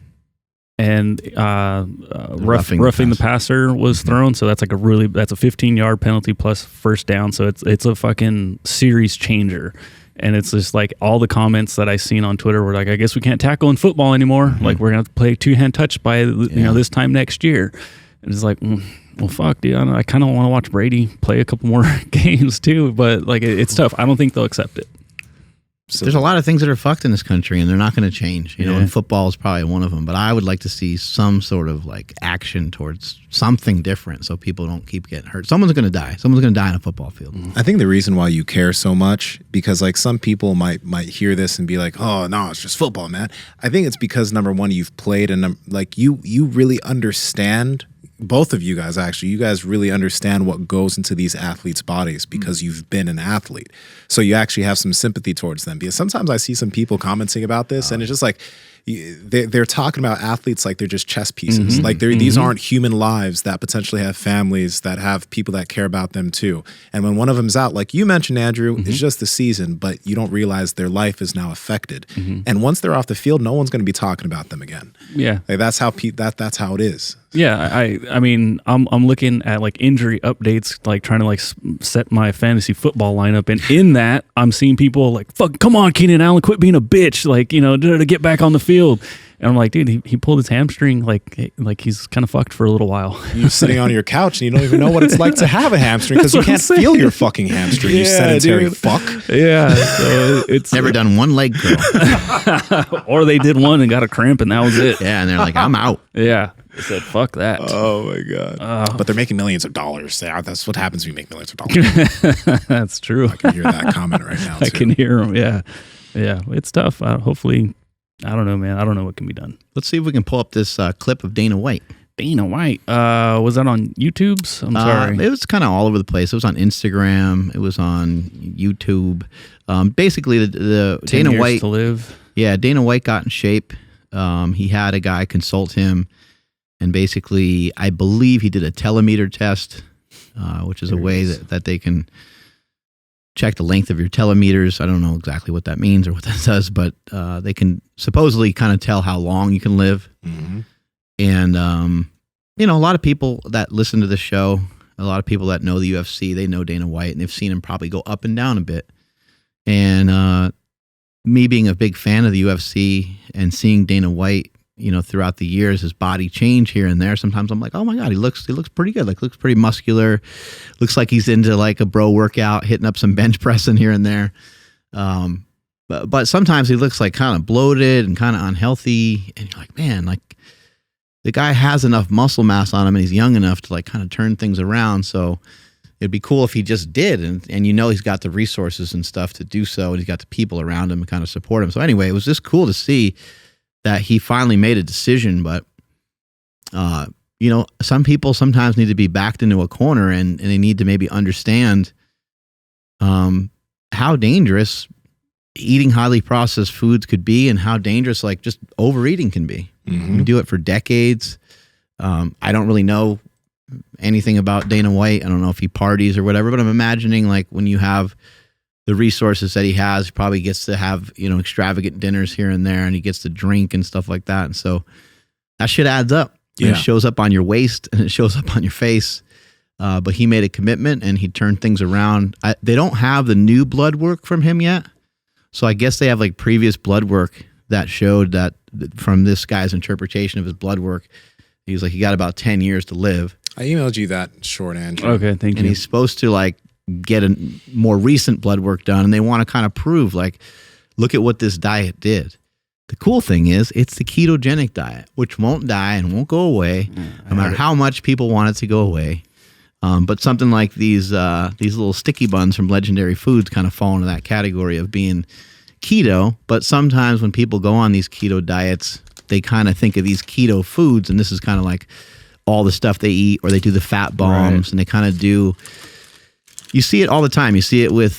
And roughing the passer was thrown, so that's like that's a 15-yard penalty plus first down. So it's a fucking series changer. And it's just like all the comments that I seen on Twitter were like, I guess we can't tackle in football anymore. Like we're gonna have to play 2-hand touch by this time next year. And it's like, well, fuck, dude. I kind of want to watch Brady play a couple more games too, but like it's tough. I don't think they'll accept it. So there's a lot of things that are fucked in this country, and they're not going to change. You know, and football is probably one of them. But I would like to see some sort of like action towards something different, so people don't keep getting hurt. Someone's going to die. Someone's going to die in a football field. I think the reason why you care so much, because like some people might hear this and be like, "Oh no, it's just football, man." I think it's because number one, you've played, and like you really understand. Both of you guys, actually, you guys really understand what goes into these athletes' bodies because you've been an athlete. So you actually have some sympathy towards them. Because sometimes I see some people commenting about this, and it's just like they're talking about athletes like they're just chess pieces. Like these aren't human lives that potentially have families that have people that care about them too. And when one of them's out, like you mentioned, Andrew, it's just the season, but you don't realize their life is now affected. And once they're off the field, no one's going to be talking about them again. Yeah, like that's how that's how it is. Yeah, I mean, I'm looking at like injury updates, like trying to like set my fantasy football lineup, and in that I'm seeing people like, "Fuck, come on, Keenan Allen, quit being a bitch," like to get back on the field. And I'm like, dude, he pulled his hamstring, like he's kind of fucked for a little while. You're sitting on your couch and you don't even know what it's like to have a hamstring because you can't feel your fucking hamstring. You sedentary fuck. Yeah, so it's never done one leg curl, or they did one and got a cramp and that was it. Yeah, and they're like, I'm out. Yeah. I said, fuck that. Oh, my God. But they're making millions of dollars. That's what happens when you make millions of dollars. That's true. I can hear that comment right now, too. I can hear them, yeah. Yeah, it's tough. Hopefully, I don't know, man. I don't know what can be done. Let's see if we can pull up this clip of Dana White. Dana White. Was that on YouTube's? I'm sorry. It was kind of all over the place. It was on Instagram. It was on YouTube. Basically, the Dana White. To live. Yeah, Dana White got in shape. He had a guy consult him. And basically, I believe he did a telemeter test, which is a way that they can check the length of your telemeters. I don't know exactly what that means or what that does, but they can supposedly kind of tell how long you can live. And, a lot of people that listen to this show, a lot of people that know the UFC, they know Dana White, and they've seen him probably go up and down a bit. And me being a big fan of the UFC and seeing Dana White, throughout the years, his body change here and there. Sometimes I'm like, oh my God, he looks pretty good. Like looks pretty muscular. Looks like he's into like a bro workout, hitting up some bench pressing here and there. But sometimes he looks like kind of bloated and kind of unhealthy. And you're like, man, like the guy has enough muscle mass on him and he's young enough to like kind of turn things around. So it'd be cool if he just did. And he's got the resources and stuff to do so. And he's got the people around him to kind of support him. So anyway, it was just cool to see that he finally made a decision, but some people sometimes need to be backed into a corner and they need to maybe understand how dangerous eating highly processed foods could be and how dangerous like just overeating can be. We do it for decades. I don't really know anything about Dana White. I don't know if he parties or whatever, but I'm imagining like when you have the resources that he has, he probably gets to have, extravagant dinners here and there, and he gets to drink and stuff like that. And so that shit adds up. Yeah. It shows up on your waist and it shows up on your face. But he made a commitment and he turned things around. They don't have the new blood work from him yet. So I guess they have like previous blood work that showed that from this guy's interpretation of his blood work, he was like, he got about 10 years to live. I emailed you that short, Andrew. Okay, thank you. And he's supposed to like get a more recent blood work done, and they want to kind of prove like, look at what this diet did. The cool thing is it's the ketogenic diet, which won't die and won't go away no matter how much people want it to go away. But something like these little sticky buns from Legendary Foods kind of fall into that category of being keto. But sometimes when people go on these keto diets, they kind of think of these keto foods, and this is kind of like all the stuff they eat, or they do the fat bombs, and they kind of do. You see it all the time. You see it with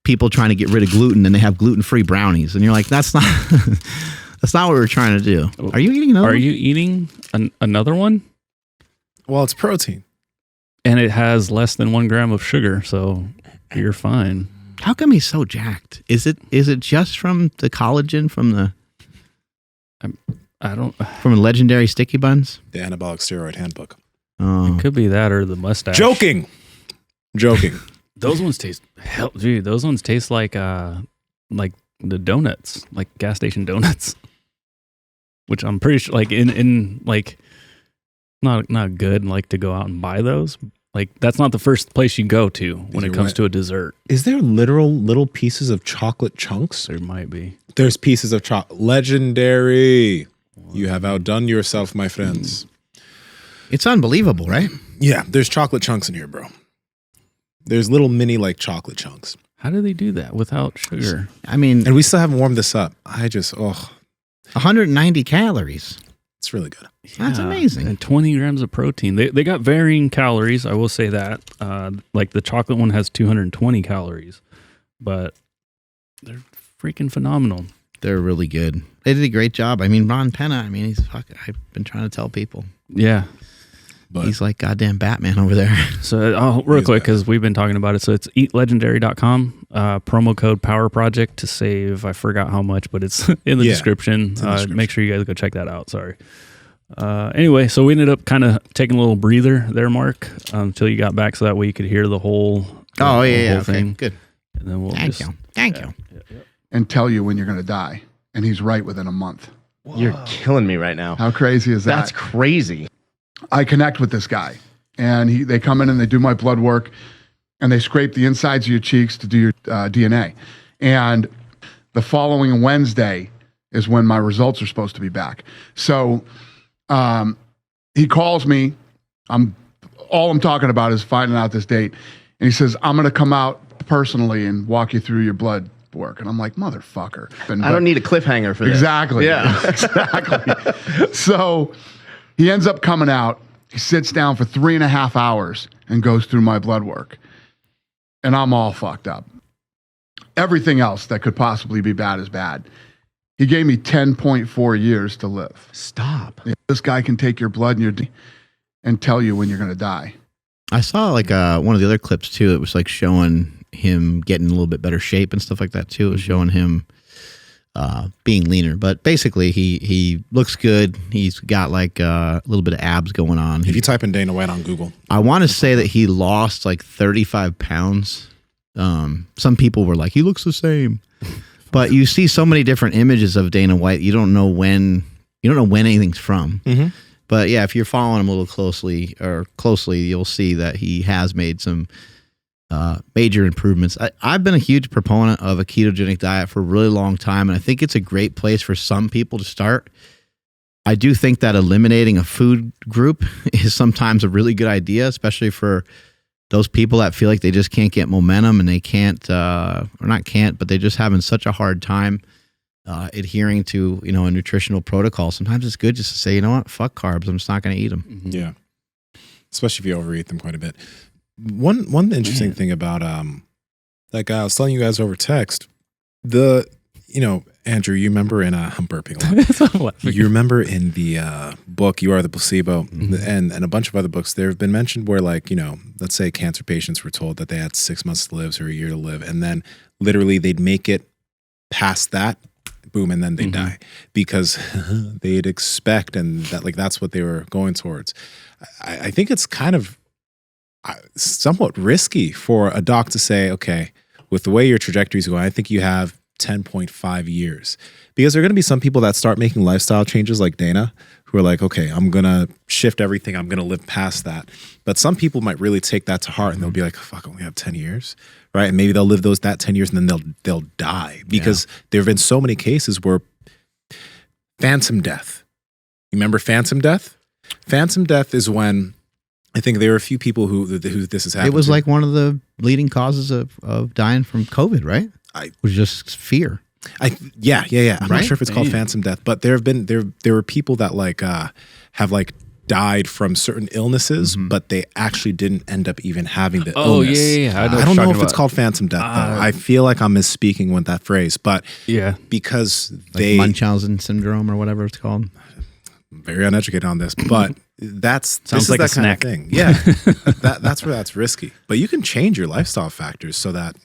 people trying to get rid of gluten, and they have gluten-free brownies, and you're like, that's not that's not what we're trying to do. Are you eating another? Are you eating another one? Well, it's protein. And it has less than 1 gram of sugar, so you're fine. How come he's so jacked? Is it just from the collagen from the from the Legendary Sticky Buns? The Anabolic Steroid Handbook. It could be that or the mustache. Joking. Those ones taste those ones taste like the donuts, like gas station donuts. Which I'm pretty sure like in like not good like to go out and buy those. Like that's not the first place you go to when it comes to a dessert. Is there literal little pieces of chocolate chunks? There might be. There's pieces of chocolate. Legendary. You have outdone yourself, my friends. It's unbelievable, right? Yeah, there's chocolate chunks in here, bro. There's little mini like chocolate chunks. How do they do that without sugar? I mean, and we still haven't warmed this up. 190 calories. It's really good. That's amazing. And 20 grams of protein. They got varying calories. I will say that. Like the chocolate one has 220 calories, but they're freaking phenomenal. They're really good. They did a great job. I mean, Ron Penna, I've been trying to tell people. Yeah. But he's like goddamn Batman over there. So real quick, because we've been talking about it. So it's eatlegendary.com, promo code PowerProject to save, I forgot how much, but it's in the description. Make sure you guys go check that out. Sorry. Anyway, so we ended up kind of taking a little breather there, Mark, until you got back so that way you could hear the whole thing. Okay, good. And then we'll Thank you. And tell you when you're going to die. And he's right within a month. Whoa. You're killing me right now. How crazy is that? That's crazy. I connect with this guy, and they come in and they do my blood work, and they scrape the insides of your cheeks to do your DNA. And the following Wednesday is when my results are supposed to be back. So he calls me. All I'm talking about is finding out this date. And he says, I'm going to come out personally and walk you through your blood work. And I'm like, motherfucker. I don't need a cliffhanger for this. Exactly. Yeah. Exactly. So he ends up coming out. He sits down for 3.5 hours and goes through my blood work. And I'm all fucked up. Everything else that could possibly be bad is bad. He gave me 10.4 years to live. Stop. This guy can take your blood and tell you when you're going to die. I saw like one of the other clips too. It was like showing him getting a little bit better shape and stuff like that too. It was showing him being leaner, but basically he looks good. He's got like a little bit of abs going on. If you type in Dana White on Google, I want to say that he lost like 35 pounds. Some people were like, he looks the same, but you see so many different images of Dana White. You don't know when anything's from. Mm-hmm. But yeah, if you're following him a little closely, you'll see that he has made some major improvements. I've been a huge proponent of a ketogenic diet for a really long time, and I think it's a great place for some people to start. I do think that eliminating a food group is sometimes a really good idea, especially for those people that feel like they just can't get momentum and they can't, or not can't, but they're just having such a hard time adhering to, a nutritional protocol. Sometimes it's good just to say, you know what, fuck carbs. I'm just not going to eat them. Mm-hmm. Yeah. Especially if you overeat them quite a bit. One interesting thing about that guy I was telling you guys over text, Andrew, you remember in I'm burping a lot. You remember in the book You Are the Placebo, mm-hmm. and a bunch of other books, there have been mentioned where let's say cancer patients were told that they had 6 months to live or a year to live, and then literally they'd make it past that, boom, and then they mm-hmm. die because they'd expect, and that's what they were going towards. I think it's kind of somewhat risky for a doc to say, okay, with the way your trajectory is going, I think you have 10.5 years. Because there are going to be some people that start making lifestyle changes like Dana, who are like, okay, I'm going to shift everything. I'm going to live past that. But some people might really take that to heart and they'll be like, fuck, I only have 10 years, right? And maybe they'll live that 10 years and then they'll die. Because there have been so many cases where phantom death. You remember phantom death? Phantom death is when I think there are a few people who this has happened It was to. like one of the leading causes of dying from COVID, right? Was just fear. Yeah. I'm Right? not sure if it's called phantom death, but there were people that like have like died from certain illnesses, but they actually didn't end up even having the illness. Yeah. I don't know if it's called phantom death though. I feel like I'm misspeaking with that phrase, but because they Munchausen syndrome or whatever it's called. very uneducated on this, but Sounds like that a kind snack. of thing. Yeah, that's where that's risky. But you can change your lifestyle factors so that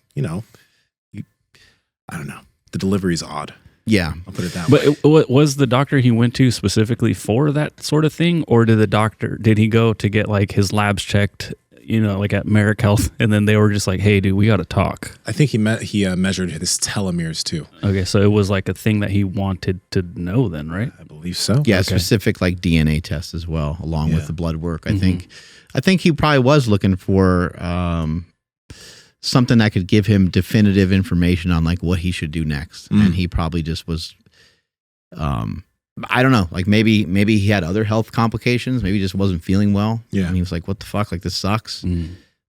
I don't know. The delivery's odd. Yeah. I'll put it that way. But was the doctor he went to specifically for that sort of thing, or did he go to get like his labs checked, like at Marek Health, and then they were just like, "Hey, dude, we got to talk." I think he measured his telomeres too. Okay, so it was like a thing that he wanted to know, then, right? I believe so. Yeah, specific like DNA tests as well, along with the blood work. I think he probably was looking for something that could give him definitive information on like what he should do next, and he probably just was. I don't know, like maybe he had other health complications. Maybe he just wasn't feeling well. Yeah, and he was like, "What the fuck? Like this sucks."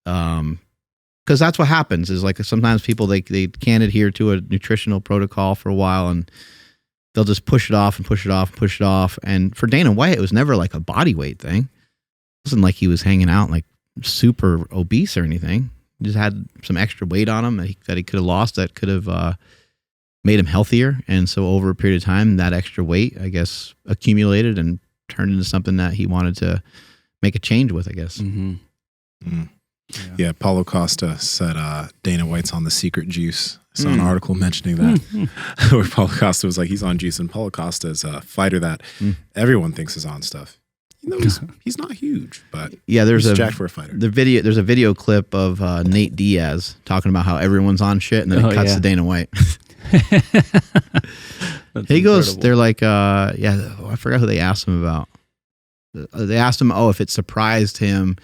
Because that's what happens. Is like sometimes people they can't adhere to a nutritional protocol for a while, and they'll just push it off and push it off and push it off. And for Dana White, it was never like a body weight thing. It wasn't like he was hanging out like super obese or anything. He just had some extra weight on him that he could have lost, that could have made him healthier. And so over a period of time, that extra weight, I guess, accumulated and turned into something that he wanted to make a change with, I guess. Yeah, Paulo Costa said Dana White's on the secret juice. I saw an article mentioning that where Paulo Costa was like, he's on juice, and Paulo Costa is a fighter that everyone thinks is on stuff. He's not huge, but yeah, there's he's jacked for a fighter. There's a video clip of Nate Diaz talking about how everyone's on shit, and then it cuts to Dana White. He goes, they're like, I forgot who they asked him about. They asked him, if it surprised him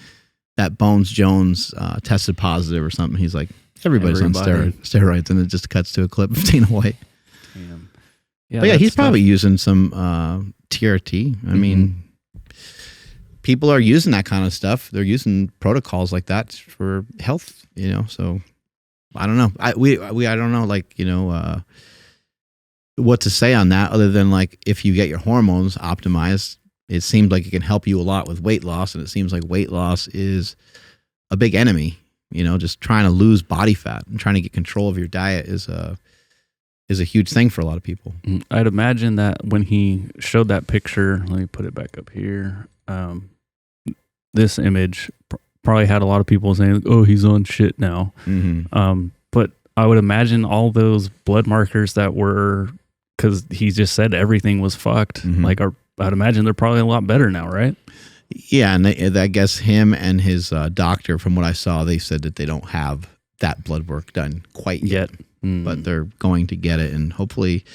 that Bones Jones tested positive or something. He's like, everybody's on steroids, and it just cuts to a clip of Dana White. Damn. But he's probably using some TRT. I mean, people are using that kind of stuff. They're using protocols like that for health, so I don't know. I don't know, like, what to say on that other than like, if you get your hormones optimized, it seems like it can help you a lot with weight loss. And it seems like weight loss is a big enemy, just trying to lose body fat and trying to get control of your diet is a huge thing for a lot of people. I'd imagine that when he showed that picture, let me put it back up here. This image probably had a lot of people saying, "Oh, he's on shit now." But I would imagine all those blood markers that were, because he just said everything was fucked. Like, I'd imagine they're probably a lot better now, right? Yeah, and I guess him and his doctor, from what I saw, they said that they don't have that blood work done quite yet. But they're going to get it, and hopefully,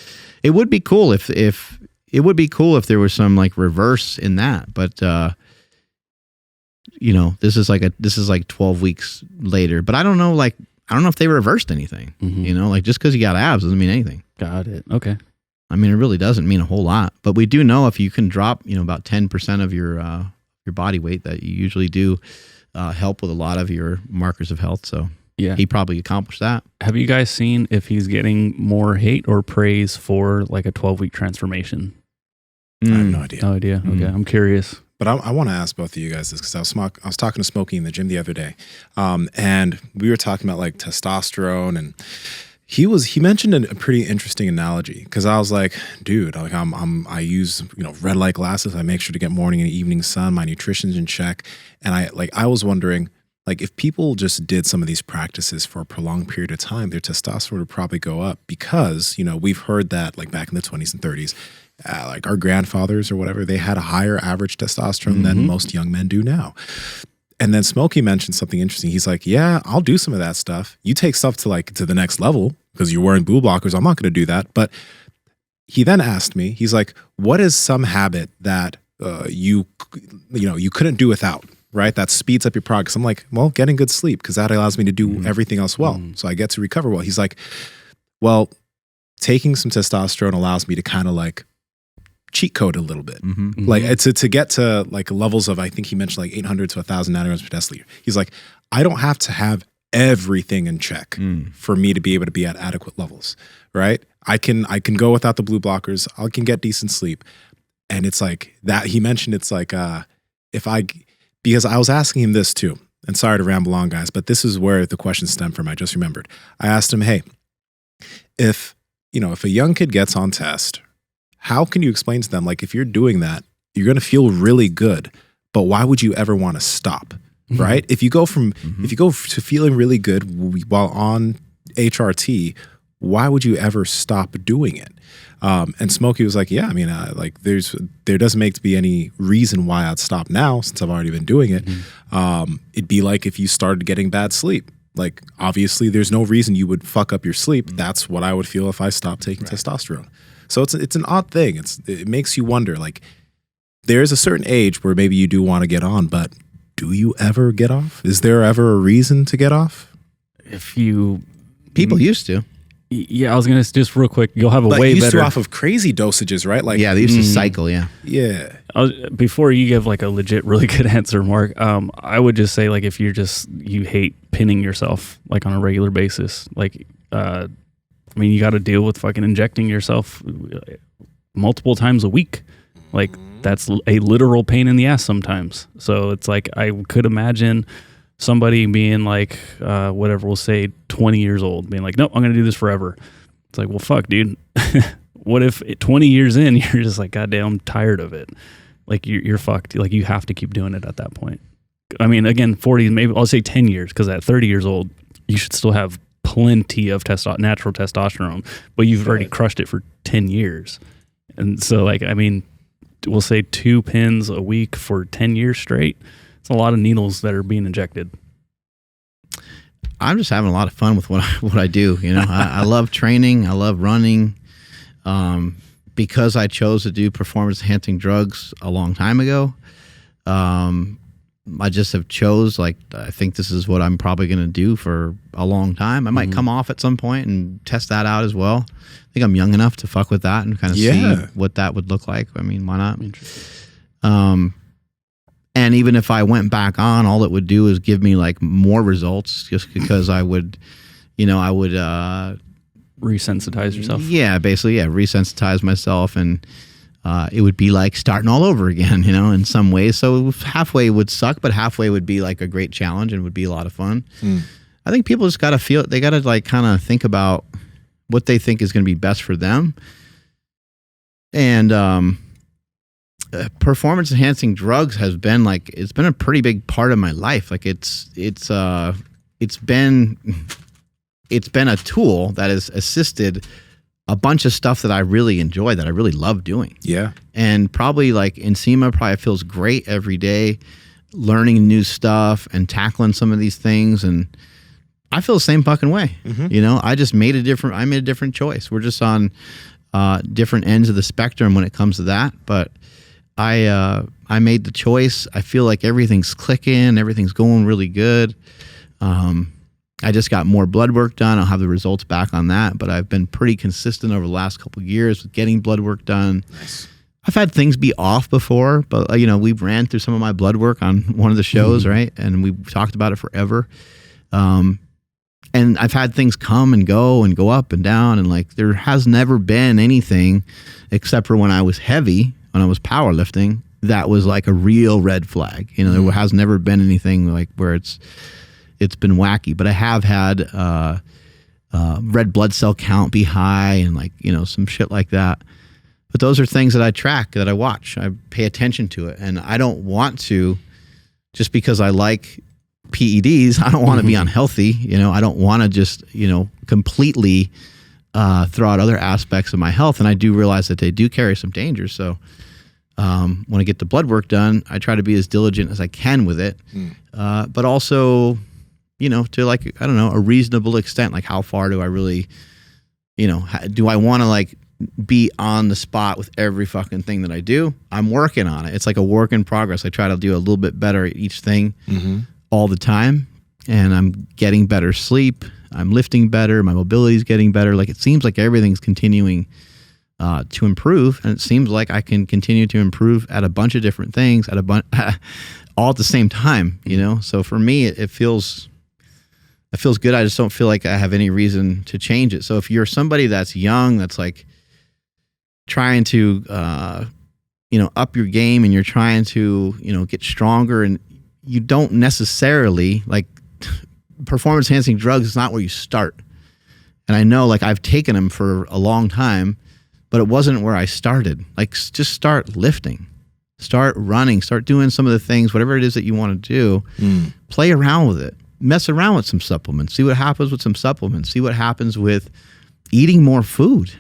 it would be cool if there was some like reverse in that. But this is like 12 weeks later. But I don't know if they reversed anything. Like just because you got abs doesn't mean anything. Got it. Okay. I mean, it really doesn't mean a whole lot. But we do know if you can drop, about 10% of your body weight, that you usually do help with a lot of your markers of health. So yeah, he probably accomplished that. Have you guys seen if he's getting more hate or praise for like a 12-week transformation? I have no idea. No idea. Okay, I'm curious. But I want to ask both of you guys this, because I was talking to Smokey in the gym the other day, and we were talking about like testosterone, and he mentioned a pretty interesting analogy, because I was like, dude, like I use red light glasses. I make sure to get morning and evening sun. My nutrition's in check, and I was wondering, like, if people just did some of these practices for a prolonged period of time, their testosterone would probably go up, because we've heard that like back in the 20s and 30s. Like our grandfathers or whatever, they had a higher average testosterone than most young men do now. And then Smokey mentioned something interesting. He's like, yeah, I'll do some of that stuff. You take stuff to the next level because you're wearing blue blockers. I'm not going to do that. But he then asked me, he's like, what is some habit that you couldn't do without, right? That speeds up your progress. I'm like, well, getting good sleep, because that allows me to do everything else well. So I get to recover well. He's like, well, taking some testosterone allows me to kind of like cheat code a little bit. Like it's to get to like levels of, I think he mentioned like 800 to 1,000 nanograms per deciliter. He's like, I don't have to have everything in check for me to be able to be at adequate levels, right? I can go without the blue blockers. I can get decent sleep. And it's like that he mentioned, it's like, because I was asking him this too, and sorry to ramble on, guys, but this is where the question stemmed from. I just remembered. I asked him, hey, if a young kid gets on test, how can you explain to them, like, if you're doing that, you're going to feel really good, but why would you ever want to stop? Right? If you go to feeling really good while on HRT, why would you ever stop doing it? And Smokey was like, yeah, I mean, like there doesn't make to be any reason why I'd stop now since I've already been doing it. It'd be like if you started getting bad sleep. Like, obviously there's no reason you would fuck up your sleep. That's what I would feel if I stopped taking testosterone. So it's an odd thing. It makes you wonder, like, there's a certain age where maybe you do want to get on, but do you ever get off? Is there ever a reason to get off? People used to. Yeah, I was gonna just real quick. You'll have a way used better. to off of crazy dosages, right? Like, Yeah, they used to cycle. Yeah. yeah. Before you give like a legit, really good answer, Mark, I would just say, like, if you hate pinning yourself like on a regular basis, like, I mean, you got to deal with fucking injecting yourself multiple times a week. Like, that's a literal pain in the ass sometimes. So it's like, I could imagine somebody being like, whatever, we'll say 20 years old, being like, nope, I'm going to do this forever. It's like, well, fuck, dude. What if 20 years in, you're just like, goddamn, I'm tired of it. Like, you're fucked. Like, you have to keep doing it at that point. I mean, again, 40, maybe I'll say 10 years, because at 30 years old, you should still have plenty of natural testosterone, but you've already crushed it for 10 years. And so, like, I mean, we'll say 2 pins a week for 10 years straight. It's a lot of needles that are being injected. I'm just having a lot of fun with what I do. You know, I love training. I love running. Because I chose to do performance enhancing drugs a long time ago. I just have chose, like, I think this is what I'm probably going to do for a long time. I might come off at some point and test that out as well. I think I'm young enough to fuck with that and kind of see what that would look like. I mean, why not? And even if I went back on, all it would do is give me like more results, just because I would Resensitize yourself. Yeah, basically, resensitize myself, and it would be like starting all over again, you know, in some ways. So halfway would suck, but halfway would be like a great challenge and would be a lot of fun. I think people just got to feel, they got to like kind of think about what they think is going to be best for them. And performance enhancing drugs has been like, it's been a pretty big part of my life. Like it's been a tool that has assisted a bunch of stuff that I really enjoy, that I really love doing. Yeah. And probably like Nsima probably feels great every day, learning new stuff and tackling some of these things. And I feel the same fucking way. You know, I made a different choice. We're just on different ends of the spectrum when it comes to that. But I made the choice. I feel like everything's clicking, everything's going really good. I just got more blood work done. I'll have the results back on that, but I've been pretty consistent over the last couple of years with getting blood work done. Nice. I've had things be off before, but you know, we ran through some of my blood work on one of the shows, right? And we talked about it forever. And I've had things come and go up and down, and like there has never been anything except for when I was heavy, when I was powerlifting, that was like a real red flag. You know, there has never been anything like where it's been wacky, but I have had red blood cell count be high and like, you know, some shit like that. But those are things that I track, that I watch. I pay attention to it. And I don't want to, just because I like PEDs, I don't want to be unhealthy. You know, I don't want to just, you know, completely throw out other aspects of my health. And I do realize that they do carry some dangers. So when I get the blood work done, I try to be as diligent as I can with it. But also, you know, to like, I don't know, a reasonable extent. Like, how far do I really, you know, do I want to like be on the spot with every fucking thing that I do? I'm working on it. It's like a work in progress. I try to do a little bit better at each thing all the time. And I'm getting better sleep. I'm lifting better. My mobility is getting better. Like, it seems like everything's continuing to improve. And it seems like I can continue to improve at a bunch of different things all at the same time, you know? So for me, it feels good. I just don't feel like I have any reason to change it. So if you're somebody that's young, that's like trying to, up your game, and you're trying to, get stronger, and you don't necessarily like performance enhancing drugs is not where you start. And I know, like, I've taken them for a long time, but it wasn't where I started. Like, just start lifting, start running, start doing some of the things, whatever it is that you want to do, play around with it, mess around with some supplements, see what happens with some supplements, see what happens with eating more food.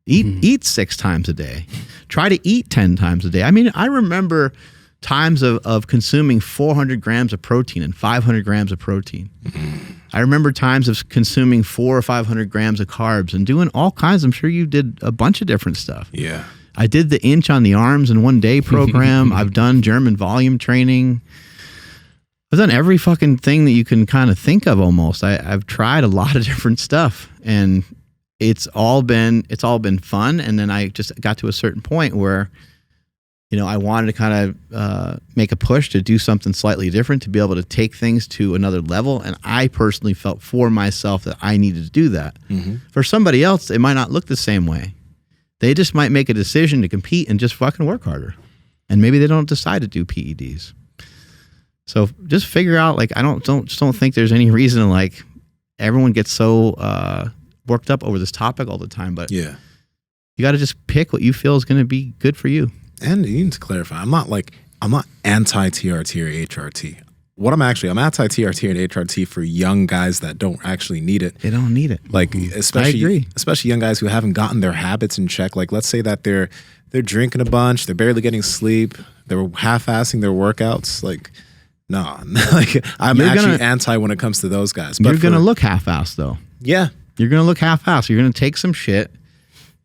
Eat 6 times a day. Try to eat 10 times a day. I mean, I remember times of consuming 400 grams of protein and 500 grams of protein. I remember times of consuming 400 or 500 grams of carbs and doing all kinds. I'm sure you did a bunch of different stuff. Yeah. I did the inch on the arms in 1 day program. I've done German volume training. I've done every fucking thing that you can kind of think of almost. I've tried a lot of different stuff, and it's all been fun. And then I just got to a certain point where, I wanted to kind of make a push to do something slightly different, to be able to take things to another level. And I personally felt for myself that I needed to do that. For somebody else, it might not look the same way. They just might make a decision to compete and just fucking work harder. And maybe they don't decide to do PEDs. So just figure out, like, I don't think there's any reason to, like, everyone gets so worked up over this topic all the time, but yeah, you got to just pick what you feel is going to be good for you. And you need to clarify, I'm not anti-TRT or HRT. What I'm anti-TRT and HRT for young guys that don't actually need it. They don't need it. Like, especially young guys who haven't gotten their habits in check. Like, let's say that they're drinking a bunch, they're barely getting sleep, they're half-assing their workouts. Like, no, like, I'm anti when it comes to those guys. But you're going to look half-assed, though. Yeah. You're going to look half-assed. You're going to take some shit.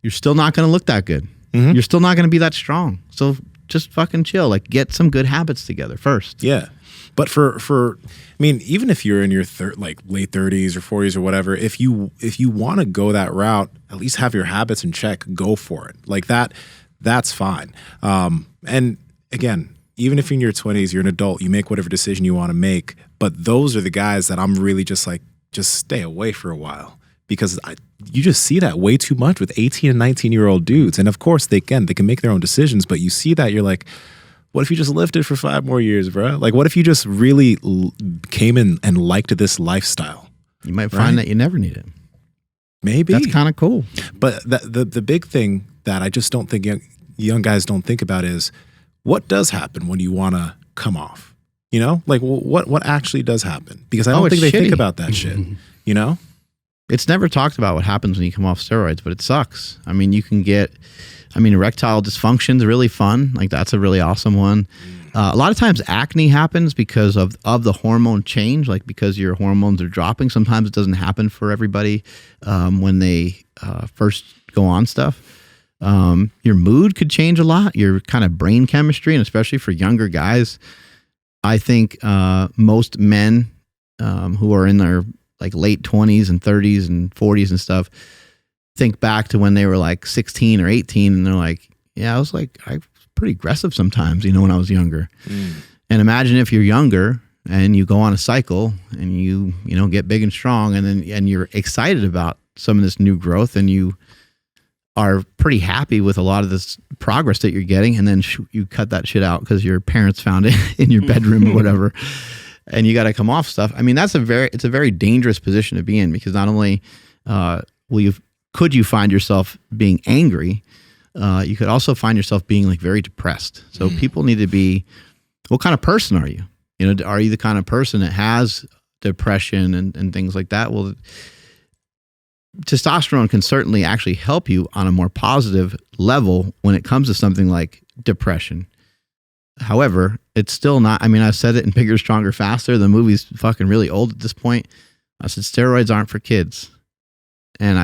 You're still not going to look that good. You're still not going to be that strong. So just fucking chill. Like, get some good habits together first. Yeah. But I mean, even if you're in your late 30s or 40s or whatever, if you want to go that route, at least have your habits in check, go for it. Like, that's fine. And again, even if you're in your 20s, you're an adult, you make whatever decision you want to make. But those are the guys that I'm really just stay away for a while, because you just see that way too much with 18 and 19-year-old dudes. And of course, they can make their own decisions, but you see that, you're like, what if you just lifted for 5 more years, bro? Like, what if you just really came in and liked this lifestyle? You might find that you never need it. Maybe. That's kind of cool. But the big thing that I just don't think young guys don't think about is, what does happen when you want to come off? Like, what actually does happen? Because I don't think they think about that shit, It's never talked about what happens when you come off steroids, but it sucks. I mean, erectile dysfunction is really fun. Like, that's a really awesome one. A lot of times acne happens because of the hormone change, like because your hormones are dropping. Sometimes it doesn't happen for everybody when they first go on stuff. Your mood could change a lot, your kind of brain chemistry, and especially for younger guys. I think most men who are in their like late 20s and 30s and 40s and stuff think back to when they were like 16 or 18, and they're like, yeah, I was pretty aggressive sometimes, when I was younger. And imagine if you're younger and you go on a cycle and you get big and strong, and you're excited about some of this new growth, and you are pretty happy with a lot of this progress that you're getting, and then you cut that shit out because your parents found it in your bedroom or whatever, and you got to come off stuff. I mean, it's a very dangerous position to be in, because not only could you find yourself being angry, you could also find yourself being like very depressed. So people need to be, what kind of person are you? Are you the kind of person that has depression and things like that? Well, testosterone can certainly actually help you on a more positive level when it comes to something like depression. However, it's still not, I said it in Bigger, Stronger, Faster. The movie's fucking really old at this point. I said, steroids aren't for kids. And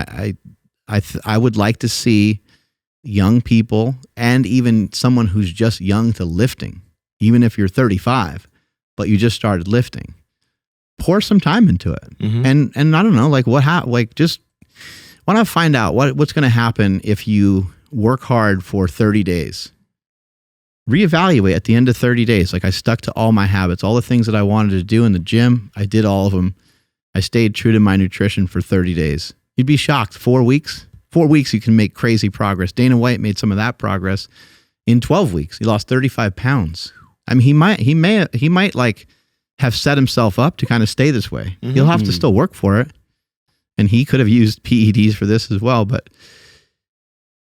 I would like to see young people, and even someone who's just young to lifting, even if you're 35, but you just started lifting, pour some time into it. And I don't know, like just want to find out what's going to happen if you work hard for 30 days. Reevaluate at the end of 30 days. Like I stuck to all my habits, all the things that I wanted to do in the gym. I did all of them. I stayed true to my nutrition for 30 days. You'd be shocked. 4 weeks. 4 weeks, you can make crazy progress. Dana White made some of that progress in 12 weeks. He lost 35 pounds. I mean, he might like have set himself up to kind of stay this way. Mm-hmm. He'll have to still work for it. And he could have used PEDs for this as well. But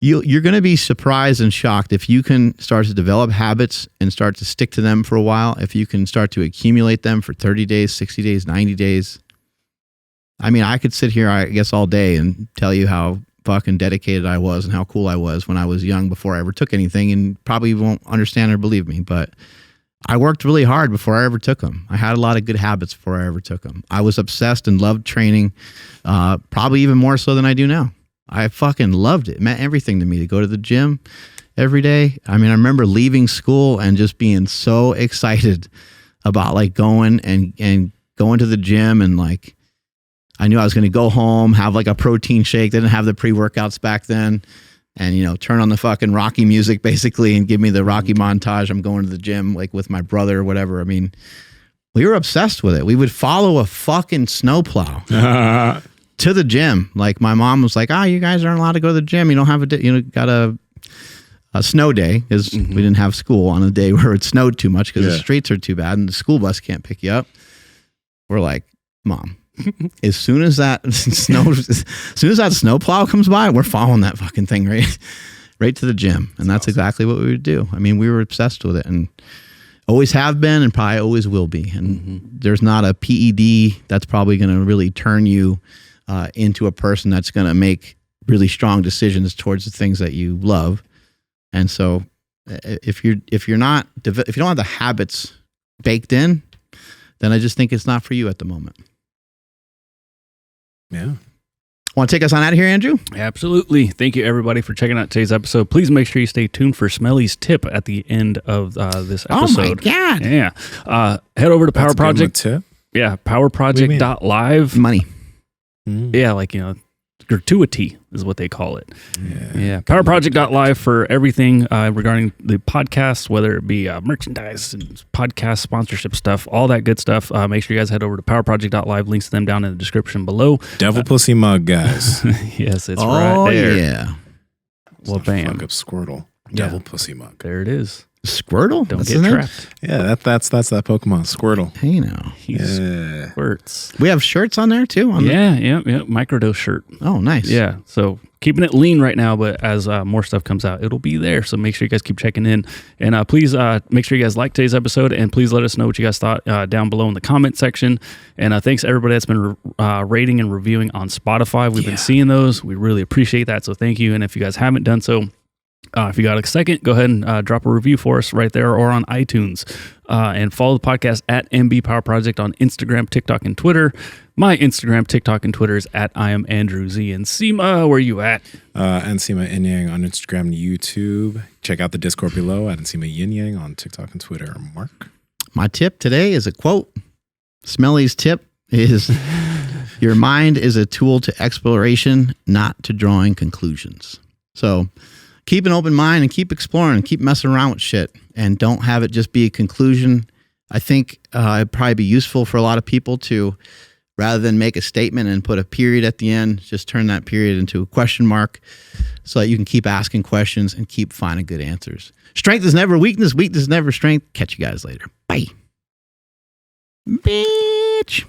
you're going to be surprised and shocked if you can start to develop habits and start to stick to them for a while. If you can start to accumulate them for 30 days, 60 days, 90 days. I mean, I could sit here, I guess, all day and tell you how fucking dedicated I was and how cool I was when I was young before I ever took anything, and probably won't understand or believe me, but I worked really hard before I ever took them. I had a lot of good habits before I ever took them. I was obsessed and loved training, probably even more so than I do now. I fucking loved it. It meant everything to me to go to the gym every day. I mean, I remember leaving school and just being so excited about like going and going to the gym, and like I knew I was going to go home, have like a protein shake. They didn't have the pre-workouts back then. And, you know, turn on the fucking Rocky music basically and give me the Rocky montage. I'm going to the gym like with my brother or whatever. I mean, we were obsessed with it. We would follow a fucking snowplow to the gym. Like my mom was like, you guys aren't allowed to go to the gym. You don't have got a snow day, because we didn't have school on a day where it snowed too much because the streets are too bad and the school bus can't pick you up. We're like, Mom, as soon as that snowplow comes by, we're following that fucking thing right to the gym. And that's exactly what we would do. I mean, we were obsessed with it and always have been and probably always will be. And there's not a PED that's probably going to really turn you into a person that's going to make really strong decisions towards the things that you love. And so if you don't have the habits baked in, then I just think it's not for you at the moment. Yeah. Want to take us on out of here, Andrew? Absolutely. Thank you, everybody, for checking out today's episode. Please make sure you stay tuned for Smelly's tip at the end of this episode. Oh, my God. Yeah. Head over to Power Project. Tip? Yeah, powerproject.live. Money. Yeah, like, you know, gratuity is what they call it. Yeah. Powerproject.live for everything regarding the podcast, whether it be merchandise and podcast sponsorship stuff, all that good stuff. Make sure you guys head over to powerproject.live. Links to them down in the description below. Devil Pussy Mug, guys. Yes, it's right there. Oh, yeah. Well, bam. Fuck up Squirtle. Devil Pussy Mug. There it is. Squirtle? Don't That's get trapped. Yeah, that's that Pokemon, Squirtle. Hey, now. He squirts. We have shirts on there, too? Yeah. Microdose shirt. Oh, nice. Yeah. So keeping it lean right now, but as more stuff comes out, it'll be there. So make sure you guys keep checking in. And please make sure you guys like today's episode, and please let us know what you guys thought down below in the comment section. And thanks to everybody that's been rating and reviewing on Spotify. We've been seeing those. We really appreciate that. So thank you. And if you guys haven't done so, if you got a second, go ahead and drop a review for us right there or on iTunes. And follow the podcast at MB Power Project on Instagram, TikTok, and Twitter. My Instagram, TikTok, and Twitter is at I am Andrew Z. And Nsima, where are you at? Nsima Inyang on Instagram and YouTube. Check out the Discord below at Nsima Inyang on TikTok and Twitter. Mark? My tip today is a quote. Smelly's tip is, your mind is a tool to exploration, not to drawing conclusions. So keep an open mind and keep exploring and keep messing around with shit, and don't have it just be a conclusion. I think it'd probably be useful for a lot of people to, rather than make a statement and put a period at the end, just turn that period into a question mark so that you can keep asking questions and keep finding good answers. Strength is never weakness. Weakness is never strength. Catch you guys later. Bye. Bitch.